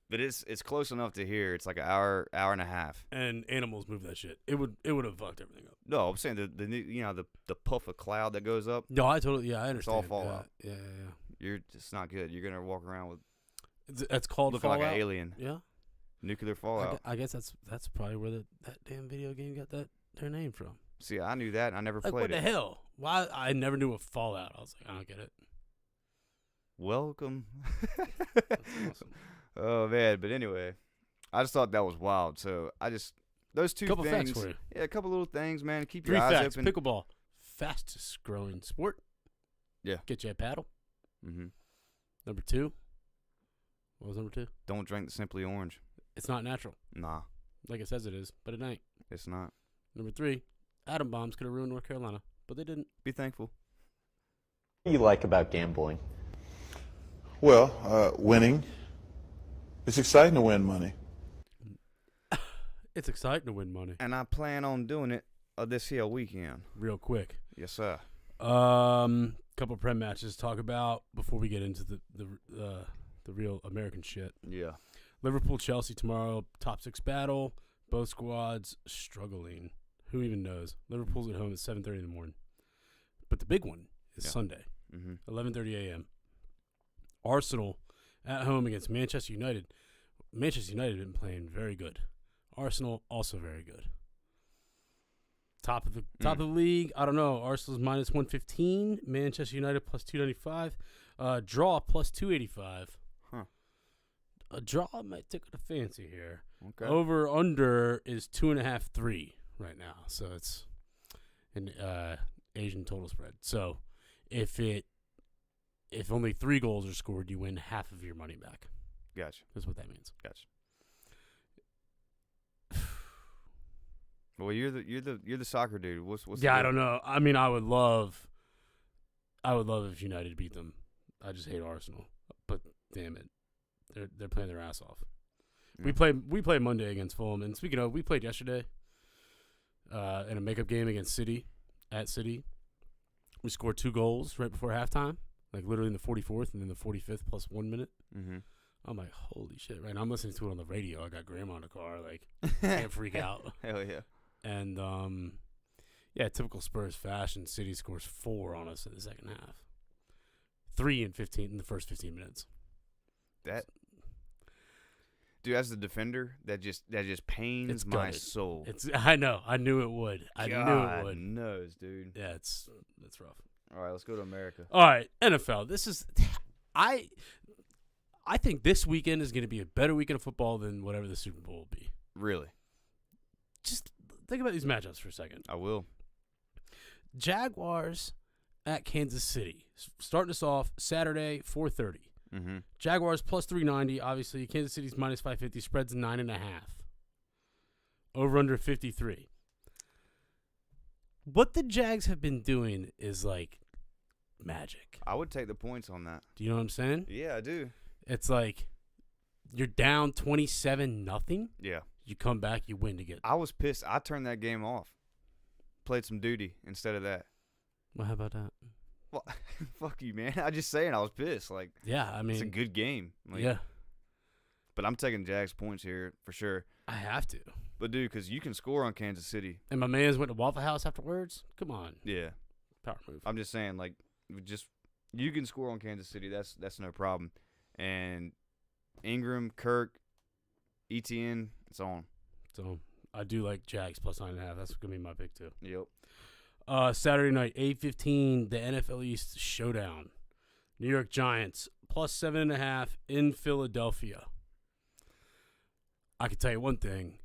it's close enough to here. It's like an hour and a half. And animals move that shit. It would have fucked everything up. No, I'm saying the puff of cloud that goes up. No, I understand. It's all fallout. Yeah. You're just not good. You're gonna walk around with. That's called looking fallout. like an alien. Yeah. Nuclear fallout. I guess that's probably where that damn video game got their name from. See, I knew that. And I never played it. What the hell? Why? I never knew of Fallout. I was like, I don't get it. Welcome. That's awesome. Oh man, but anyway, I just thought that was wild. So those 2 couple things. Facts for you. Yeah, a couple little things, man. Keep 3 your eyes facts. open. Pickleball, fastest growing sport. Yeah. Get you a paddle. Mm-hmm. Number 2. What was number 2? Don't drink the Simply Orange. It's not natural. Nah, Like it says it is, but it ain't. it's not. Number 3, atom bombs could have ruined North Carolina, but they didn't. Be thankful. What do you like about gambling? Well, winning. It's exciting to win money. It's exciting to win money. And I plan on doing it this here weekend. Real quick. Yes, sir. Couple Prem matches to talk about before we get into the real American shit. Yeah. Liverpool Chelsea tomorrow, top 6 battle. Both squads struggling. Who even knows? Liverpool's at home at 7:30 in the morning. But the big one is Sunday, 11:30 a.m. Arsenal at home against Manchester United. Manchester United have been playing very good. Arsenal also very good. Top of the league. I don't know. Arsenal's minus 115. Manchester United plus 295. Draw plus 285. Huh. A draw might tickle the fancy here. Okay. Over under is 2.5, 3 right now. So it's an Asian total spread. So if only 3 goals are scored, you win half of your money back. Gotcha. That's what that means. Gotcha. Well, you're the soccer dude. What's Yeah, I don't know. I mean, I would love if United beat them. I just hate Arsenal, but damn it, they're playing their ass off. Yeah. We play Monday against Fulham, and speaking of, we played yesterday in a makeup game against City at City. We scored 2 goals right before halftime, like literally in the 44th and then the 45th plus 1 minute. Mm-hmm. I'm like, holy shit! Right now, I'm listening to it on the radio. I got Grandma in the car, like can't freak out. Hell yeah. And yeah, typical Spurs fashion. City scores 4 on us in the second half. 3 in the first 15 minutes. That dude, as the defender, that just pains my soul. I know. I knew it would. I knew it would. Knows, dude. Yeah, it's rough. All right, let's go to America. All right, NFL. This is I think this weekend is going to be a better weekend of football than whatever the Super Bowl will be. Really? Just think about these matchups for a second. I will. Jaguars at Kansas City. Starting us off Saturday, 4:30. Mm-hmm. Jaguars plus 390. Obviously, Kansas City's minus 550. Spread's 9.5. Over under 53. What the Jags have been doing is like magic. I would take the points on that. Do you know what I'm saying? Yeah, I do. It's like you're down 27-0. Yeah. You come back, you win to get. I was pissed. I turned that game off. Played some duty instead of that. Well, how about that? Well, fuck you, man. I just saying I was pissed. Like, yeah, I mean, it's a good game. Like, yeah. But I'm taking Jags points here for sure. I have to. But, dude, because you can score on Kansas City. And my mans went to Waffle House afterwards? Come on. Yeah. Power move. I'm just saying, like, you can score on Kansas City. That's no problem. And Ingram, Kirk, ETN, it's on. So I do like Jags plus 9.5. That's going to be my pick, too. Yep. Saturday night, 8:15, the NFL East showdown. New York Giants plus 7.5 in Philadelphia. I can tell you one thing.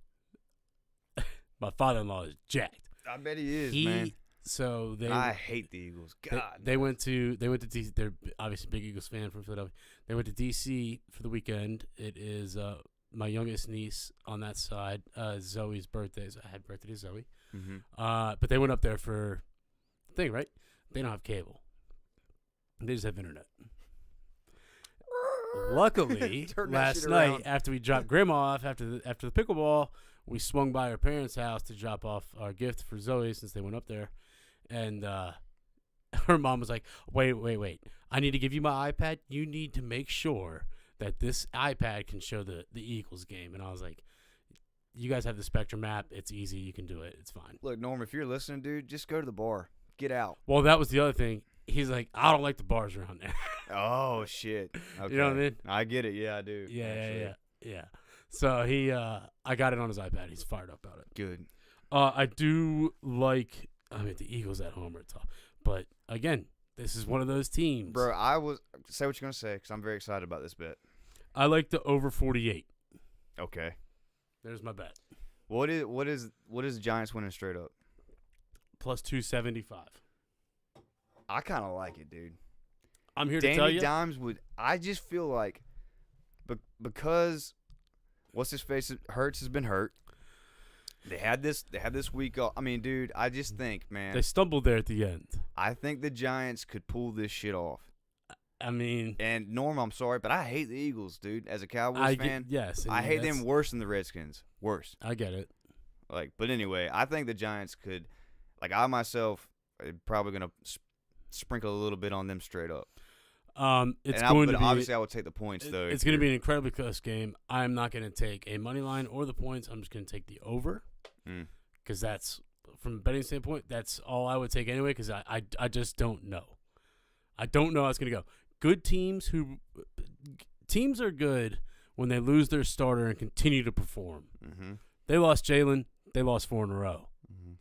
My father-in-law is jacked. I bet he is, man. So I hate the Eagles. God. They went to DC. They're obviously a big Eagles fan from Philadelphia. They went to DC for the weekend. It is my youngest niece on that side, Zoe's birthday. So happy birthday to Zoe. Mm-hmm. But they went up there for the thing, right? They don't have cable. They just have internet. Luckily, last night after we dropped Grandma off after the pickleball, we swung by her parents' house to drop off our gift for Zoe since they went up there, and her mom was like, "Wait! I need to give you my iPad. You need to make sure that this iPad can show the Eagles game." And I was like, "You guys have the Spectrum app. It's easy. You can do it. It's fine." Look, Norm, if you're listening, dude, just go to the bar. Get out. Well, that was the other thing. He's like, "I don't like the bars around there." Oh shit! Okay. You know what I mean? I get it. Yeah, I do. Yeah. So I got it on his iPad. He's fired up about it. Good. I do like. I mean, the Eagles at home are tough, but again, this is one of those teams. Bro, say what you're gonna say because I'm very excited about this bet. I like the over 48. Okay. There's my bet. What is Giants winning straight up? Plus 275. I kind of like it, dude. I'm here to tell you. Danny Dimes I just feel like because What's his face? Hurts has been hurt. They had this week off. I mean, dude, I just think, man. They stumbled there at the end. I think the Giants could pull this shit off. I mean, and Norm, I'm sorry, but I hate the Eagles, dude. As a Cowboys fan, yes, I hate them worse than the Redskins. Worse. I get it. But anyway, I think the Giants could. I myself am probably gonna sprinkle a little bit on them straight up. It's going to be obviously I would take the points though. It's going to be an incredibly close game. I'm not going to take a money line or the points. I'm just going to take the over because that's from a betting standpoint. That's all I would take anyway because I just don't know. I don't know how it's going to go. Good teams are good when they lose their starter and continue to perform. Mm-hmm. They lost Jalen. They lost 4 in a row. Mm-hmm.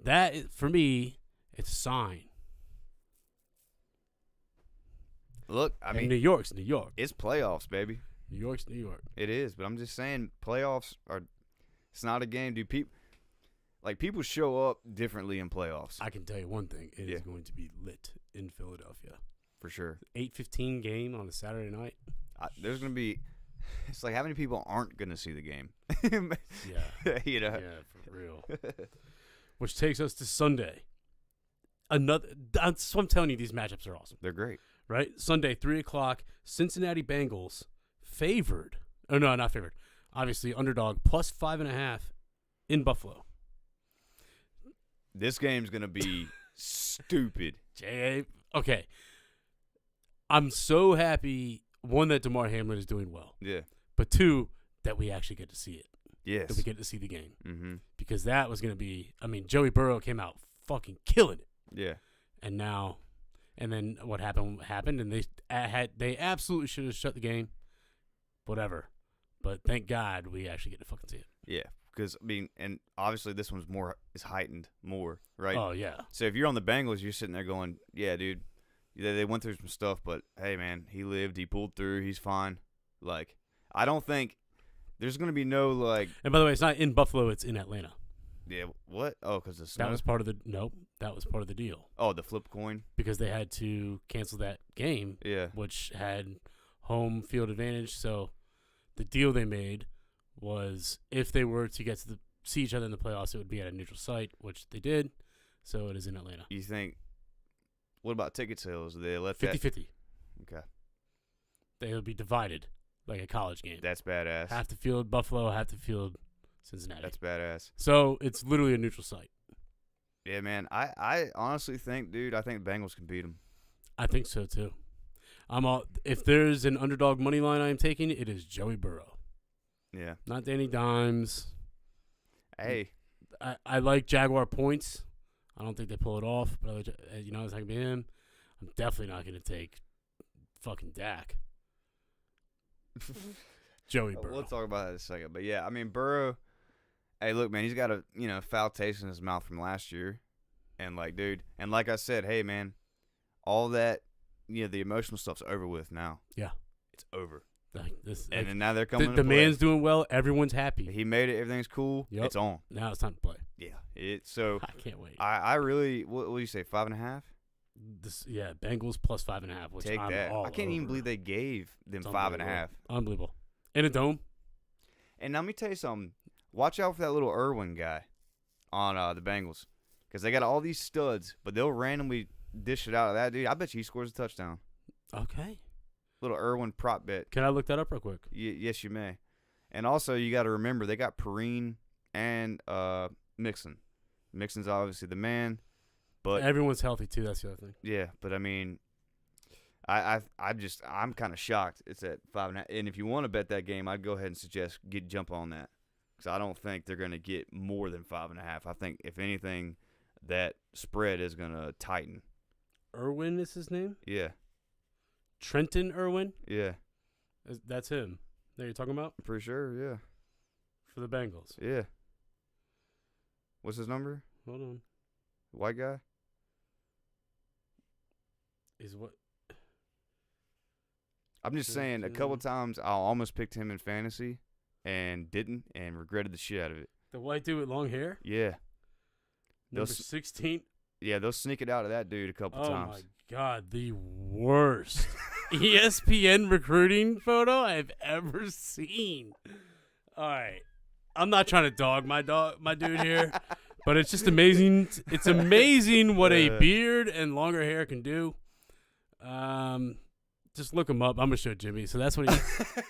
That for me, it's a sign. Look, I mean, New York's New York. It's playoffs, baby. New York's New York. It is, but I'm just saying, playoffs are. It's not a game. Do people show up differently in playoffs? I can tell you one thing: it is going to be lit in Philadelphia for sure. 8:15 game on a Saturday night. There's gonna be. It's like how many people aren't gonna see the game? Yeah, you know. Yeah, for real. Which takes us to Sunday. That's what I'm telling you. These matchups are awesome. They're great. Right? Sunday, 3:00, Cincinnati Bengals favored. Oh, no, not favored. Obviously, underdog, plus 5.5 in Buffalo. This game's going to be stupid. Okay. I'm so happy, one, that DeMar Hamlin is doing well. Yeah. But two, that we actually get to see it. Yes. That we get to see the game. Mm-hmm. Because that was going to be, I mean, Joey Burrow came out fucking killing it. Yeah. And now... And then what happened, and they absolutely should have shut the game. Whatever. But thank God we actually get to fucking see it. Yeah, because, I mean, and obviously this one's is heightened more, right? Oh, yeah. So if you're on the Bengals, you're sitting there going, yeah, dude, they went through some stuff, but, hey, man, he lived, he pulled through, he's fine. I don't think there's going to be no, And by the way, it's not in Buffalo, it's in Atlanta. Yeah, what? Oh, because the snow? That was part of the deal. Oh, the flip coin? Because they had to cancel that game, which had home field advantage. So the deal they made was if they were to get to see each other in the playoffs, it would be at a neutral site, which they did. So it is in Atlanta. You think, what about ticket sales? Did they let 50-50. Okay. They would be divided like a college game. That's badass. Half the field Buffalo, half the field Cincinnati. That's badass. So it's literally a neutral site. Yeah, man. I honestly think, dude, I think the Bengals can beat them. I think so too. If there's an underdog money line I am taking, it is Joey Burrow. Yeah. Not Danny Dimes. Hey. I like Jaguar points. I don't think they pull it off, but it's not going to be him. I'm definitely not going to take fucking Dak. Joey Burrow. We'll talk about that in a second. But yeah, I mean, Burrow. Hey, look, man, he's got a foul taste in his mouth from last year, and dude, and like I said, hey, man, all that, the emotional stuff's over with now. Yeah, it's over. And now they're coming. The man's doing well. Everyone's happy. He made it. Everything's cool. Yep. It's on. Now it's time to play. Yeah. So I can't wait. I really. What do you say? 5.5. Bengals plus 5.5. Which Take I'm that. all I can't even believe they gave them 5.5. Unbelievable. In a dome. And now let me tell you something. Watch out for that little Irwin guy on the Bengals, because they got all these studs, but they'll randomly dish it out of that dude. I bet you he scores a touchdown. Okay. Little Irwin prop bet. Can I look that up real quick? Yes, you may. And also, you got to remember they got Perrine and Mixon. Mixon's obviously the man, but everyone's healthy too. That's the other thing. Yeah, but I mean, I'm kind of shocked. It's at 5.5. And if you want to bet that game, I'd go ahead and suggest jump on that. Because I don't think they're going to get more than 5.5. I think, if anything, that spread is going to tighten. Irwin is his name? Yeah. Trenton Irwin? Yeah. That's him that you're talking about? For sure, yeah. For the Bengals? Yeah. What's his number? Hold on. White guy? Is what? I'm just saying, a couple times I almost picked him in fantasy and didn't, and regretted the shit out of it. The white dude with long hair? Yeah. Number 16? Yeah, they'll sneak it out of that dude a couple times. Oh, my God. The worst ESPN recruiting photo I've ever seen. All right. I'm not trying to dog my dude here, but it's just amazing. It's amazing what a beard and longer hair can do. Just look him up. I'm gonna show Jimmy. So that's what he.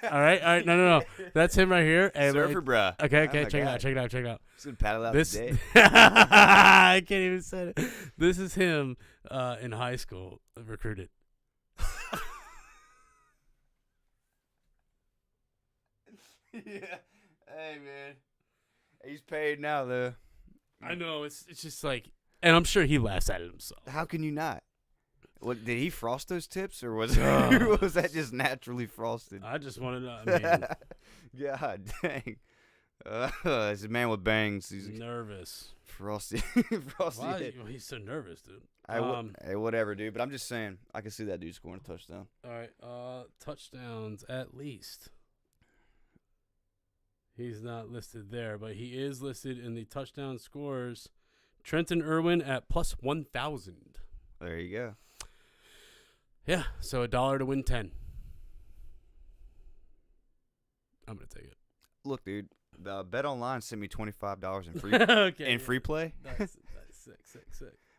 All right. No. That's him right here. Hey, Surfer bra. Okay. Check it out. Just gonna paddle out this. today. I can't even say it. This is him in high school, recruited. Yeah. Hey, man. He's paid now, though. I know. It's just like, and I'm sure he laughs at it himself. How can you not? What did he frost those tips, or was was that just naturally frosted? I just want to know. I mean, God dang. It's a man with bangs. He's nervous. Frosty. Why? Well, he's so nervous, dude. Hey, whatever, dude. But I'm just saying, I can see that dude scoring a touchdown. All right. Touchdowns at least. He's not listed there, but he is listed in the touchdown scores. Trenton Irwin at plus 1,000. There you go. Yeah, so $1 to win 10. I'm gonna take it. Look, dude, the Bet Online sent me $25 in free Okay, free play. That's sick.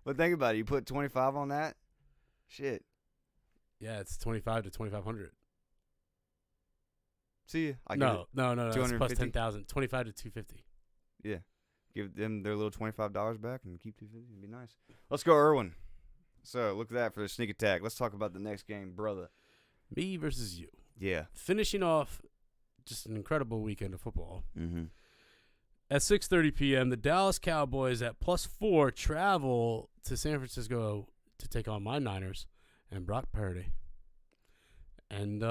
But think about it. You put 25 on that. Shit. Yeah, it's 25 to 2,500. See ya. No. It's plus 250? 10,000. 25 to 250. Yeah. Give them their little $25 back and keep 250. It'd be nice. Let's go, Irwin. So look at that for the sneak attack. Let's talk about the next game, brother. Me versus you. Yeah. Finishing off just an incredible weekend of football. Mm-hmm. At 6:30 p.m., the Dallas Cowboys at +4 travel to San Francisco to take on my Niners and Brock Purdy. And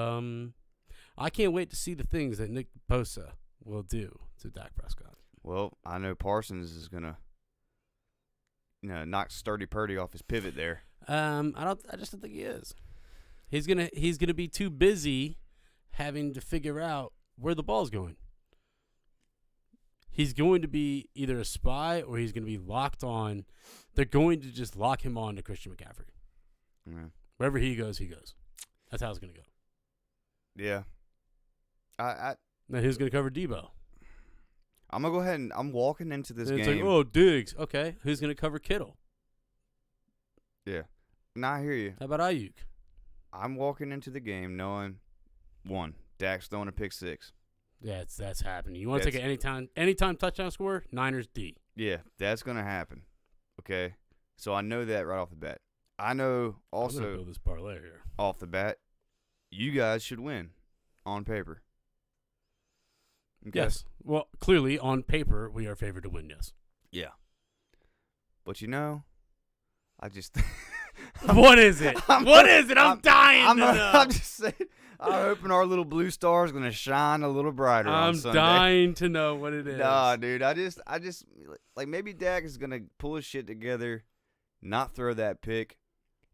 I can't wait to see the things that Nick Bosa will do to Dak Prescott. Well, I know Parsons is gonna, knock Sturdy Purdy off his pivot there. I just don't think he is. He's gonna be too busy having to figure out where the ball's going. He's going to be either a spy or he's going to be locked on. They're going to just lock him on to Christian McCaffrey. Mm-hmm. Wherever he goes, he goes. That's how it's going to go. Yeah. Now who's going to cover Debo? I'm gonna go ahead and I'm walking into this And game. it's like, oh, Diggs. Okay, who's going to cover Kittle? Yeah. Nah, I hear you. How about Ayuk? I'm walking into the game knowing, one, Dak's throwing a pick six. Yeah, that's happening. You want to take an anytime touchdown score? Niners D. Yeah, that's gonna happen. Okay, so I know that right off the bat. I know I'm also gonna build this parlay here. off the bat, you guys should win on paper. Okay? Yes. Well, clearly on paper we are favored to win. Yes. Yeah. But I just. What is it? What is it? I'm dying to know. I'm just saying. I'm hoping our little blue star is gonna shine a little brighter on Sunday. I'm dying to know what it is. Nah, dude. I just like maybe Dak is gonna pull his shit together, not throw that pick.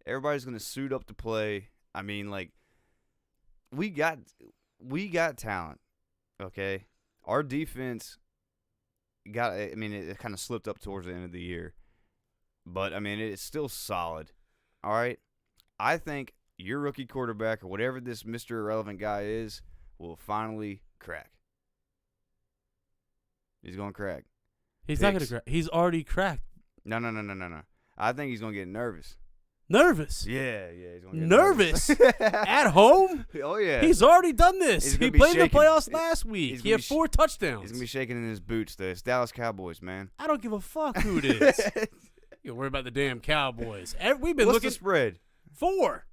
Everybody's gonna suit up to play. I mean, like we got talent. Okay, our defense got. I mean, it kind of slipped up towards the end of the year, but I mean, it's still solid. All right, I think your rookie quarterback or whatever this Mr. Irrelevant guy is will finally crack. He's going to crack. He's not going to crack. He's already cracked. No. I think he's going to get nervous. Nervous? Yeah. He's going to get nervous. At home? Oh, yeah. He's already done this. He played in the playoffs last week. He had 4 touchdowns. He's going to be shaking in his boots, though. It's Dallas Cowboys, man. I don't give a fuck who it is. You worry about the damn Cowboys. We've been What's looking. The spread? 4.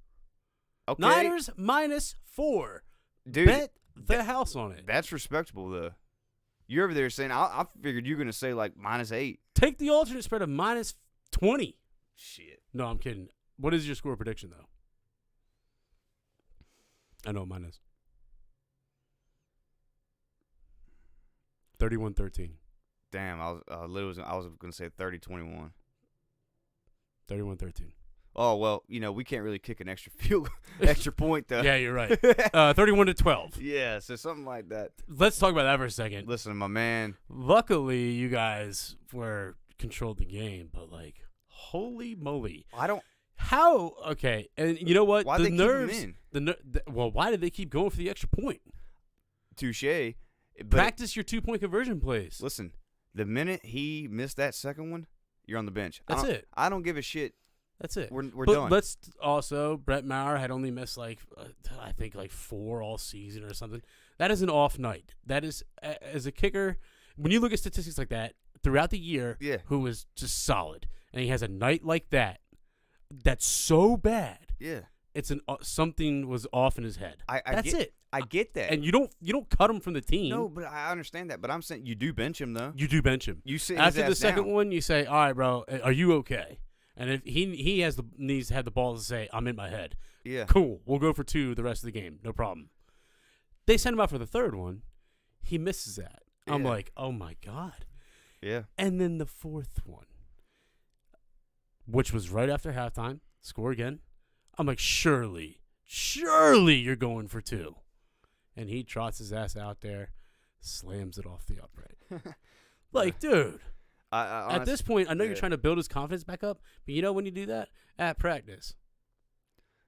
Okay. Niners -4. Dude, bet the house on it. That's respectable, though. You're over there saying, I figured you were going to say like -8. Take the alternate spread of -20. Shit. No, I'm kidding. What is your score prediction, though? I know mine is 31-13. Damn, I was going to say 30-21. 31-13. Oh, well, we can't really kick an extra point, though. Yeah, you're right. 31-12. Yeah, so something like that. Let's talk about that for a second. Listen, my man. Luckily, you guys controlled the game, but, like, holy moly. How? Okay, and you know what? Why'd the they nerves. keep him in? Well, why did they keep going for the extra point? Touche. But Practice your 2-point conversion plays. listen, the minute he missed that second one, you're on the bench. That's it. I don't give a shit. That's it. We're but done. let's also, Brett Maher had only missed I think 4 all season or something. That is an off night. That is, as a kicker, when you look at statistics like that throughout the year, Yeah. who is just solid, and he has a night like that, that's so bad. Yeah. It's something was off in his head. That's it. I get that. And you don't cut him from the team. No, but I understand that. But I'm saying you do bench him though. You do bench him. You sit After his the ass second down. one, you say, "All right, bro, are you okay?" And if he needs to have the balls to say, "I'm in my head." Yeah. Cool. We'll go for 2 the rest of the game. No problem. They send him out for the third one. He misses that. I'm Yeah. like, oh my god. Yeah. And then the fourth one, which was right after halftime, score again. I'm like, surely you're going for 2. And he trots his ass out there, slams it off the upright. Like, dude. At this point, I know you're trying to build his confidence back up, but you know when you do that? At practice.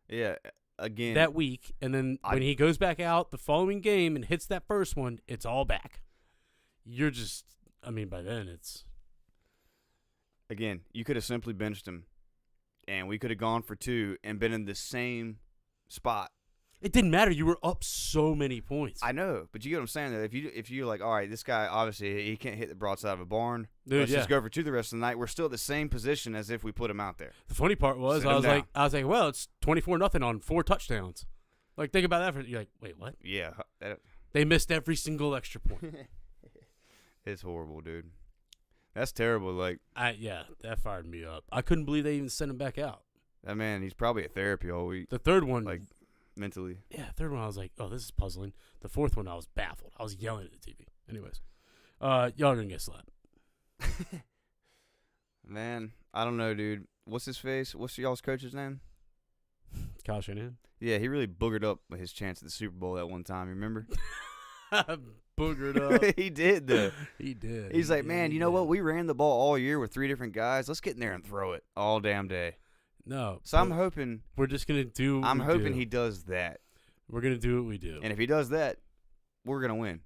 Yeah. Again. That week, and then when he goes back out the following game and hits that first one, it's all back. You're just, by then it's. Again, you could have simply benched him, and we could have gone for 2 and been in the same spot. It didn't matter. You were up so many points. I know, but you get what I'm saying. That if you're like, all right, this guy obviously he can't hit the broadside of a barn. Dude, let's yeah. just go for 2 the rest of the night. We're still at the same position as if we put him out there. The funny part was, Sit him down. I was like, well, it's 24-0 on 4 touchdowns. Like, think about that. You're like, wait, what? Yeah, They missed every single extra point. it's horrible, dude. That's terrible. Like, That fired me up. I couldn't believe they even sent him back out. that man, he's probably at therapy all week. The third one, Like, mentally. Yeah, third one I was like, oh, this is puzzling. The fourth one I was baffled. I was yelling at the TV. Anyways, y'all gonna get slapped. Man, I don't know, dude. What's his face? What's y'all's coach's name? Kyle Shanahan. Yeah, he really boogered up his chance at the Super Bowl that one time. You remember? Boogered up. He did, though. He did. He's like, man, you know what? We ran the ball all year with 3 different guys. Let's get in there and throw it all damn day. No. So I'm hoping. We're just gonna do. What I'm we hoping do. he does that. We're gonna do what we do. And if he does that, we're gonna win.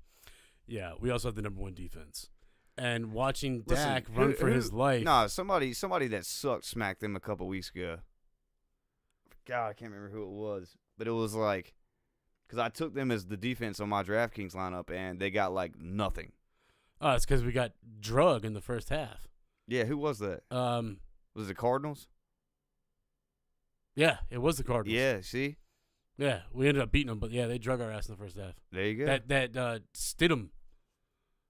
Yeah, we also have the number 1 defense. And watching Listen, Dak run for his life. Nah, somebody that sucked smacked them a couple weeks ago. God, I can't remember who it was, but it was like, because I took them as the defense on my DraftKings lineup, and they got like nothing. Oh, it's because we got drug in the first half. Yeah, who was that? Was it the Cardinals? Yeah, it was the Cardinals. Yeah, see? Yeah, we ended up beating them, but yeah, they drug our ass in the first half. There you go. That Stidham.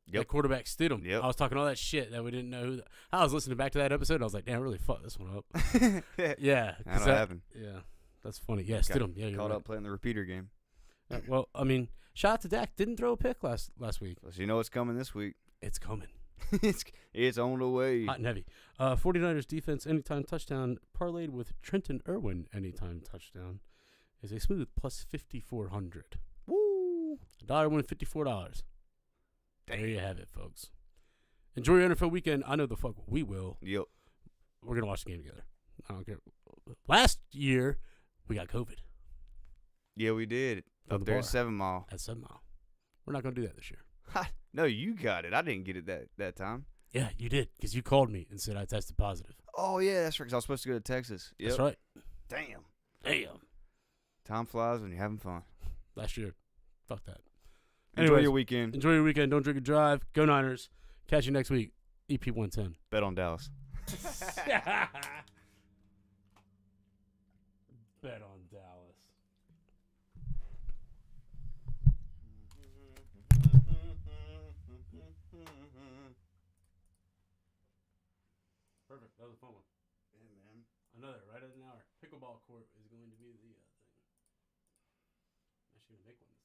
Yep. That quarterback Stidham. Yep. I was talking all that shit that we didn't know who. I was listening back to that episode, and I was like, damn, I really fucked this one up. Yeah. That'll happen. Yeah, that's funny. Yeah, Stidham. Yeah, you're Caught right. up playing the repeater game. Well, shout out to Dak. Didn't throw a pick last week. So you know what's coming this week. It's coming. it's on the way. Hot and heavy. 49ers defense anytime touchdown parlayed with Trenton Irwin anytime touchdown is a smooth plus 5,400. Woo! $1 win $54. There you have it, folks. Enjoy your NFL weekend. I know the fuck we will. Yep. We're gonna watch the game together. I don't care. Last year we got COVID Yeah, we did. On Up the there bar. at 7 Mile. at 7 Mile. We're not gonna do that this year. No, you got it. I didn't get it that time. Yeah, you did because you called me and said I tested positive. Oh, yeah, that's right, 'cause I was supposed to go to Texas. Yep. That's right. Damn. Time flies when you're having fun. Last year. Fuck that. Enjoy Anyways, your weekend. Enjoy your weekend. Don't drink and drive. Go Niners. Catch you next week. EP 110. Bet on Dallas. Bet on Dallas. Perfect. That was a fun one. Yeah, man. Another right at an hour. Pickleball court is going to be the thing. Actually, going to make one this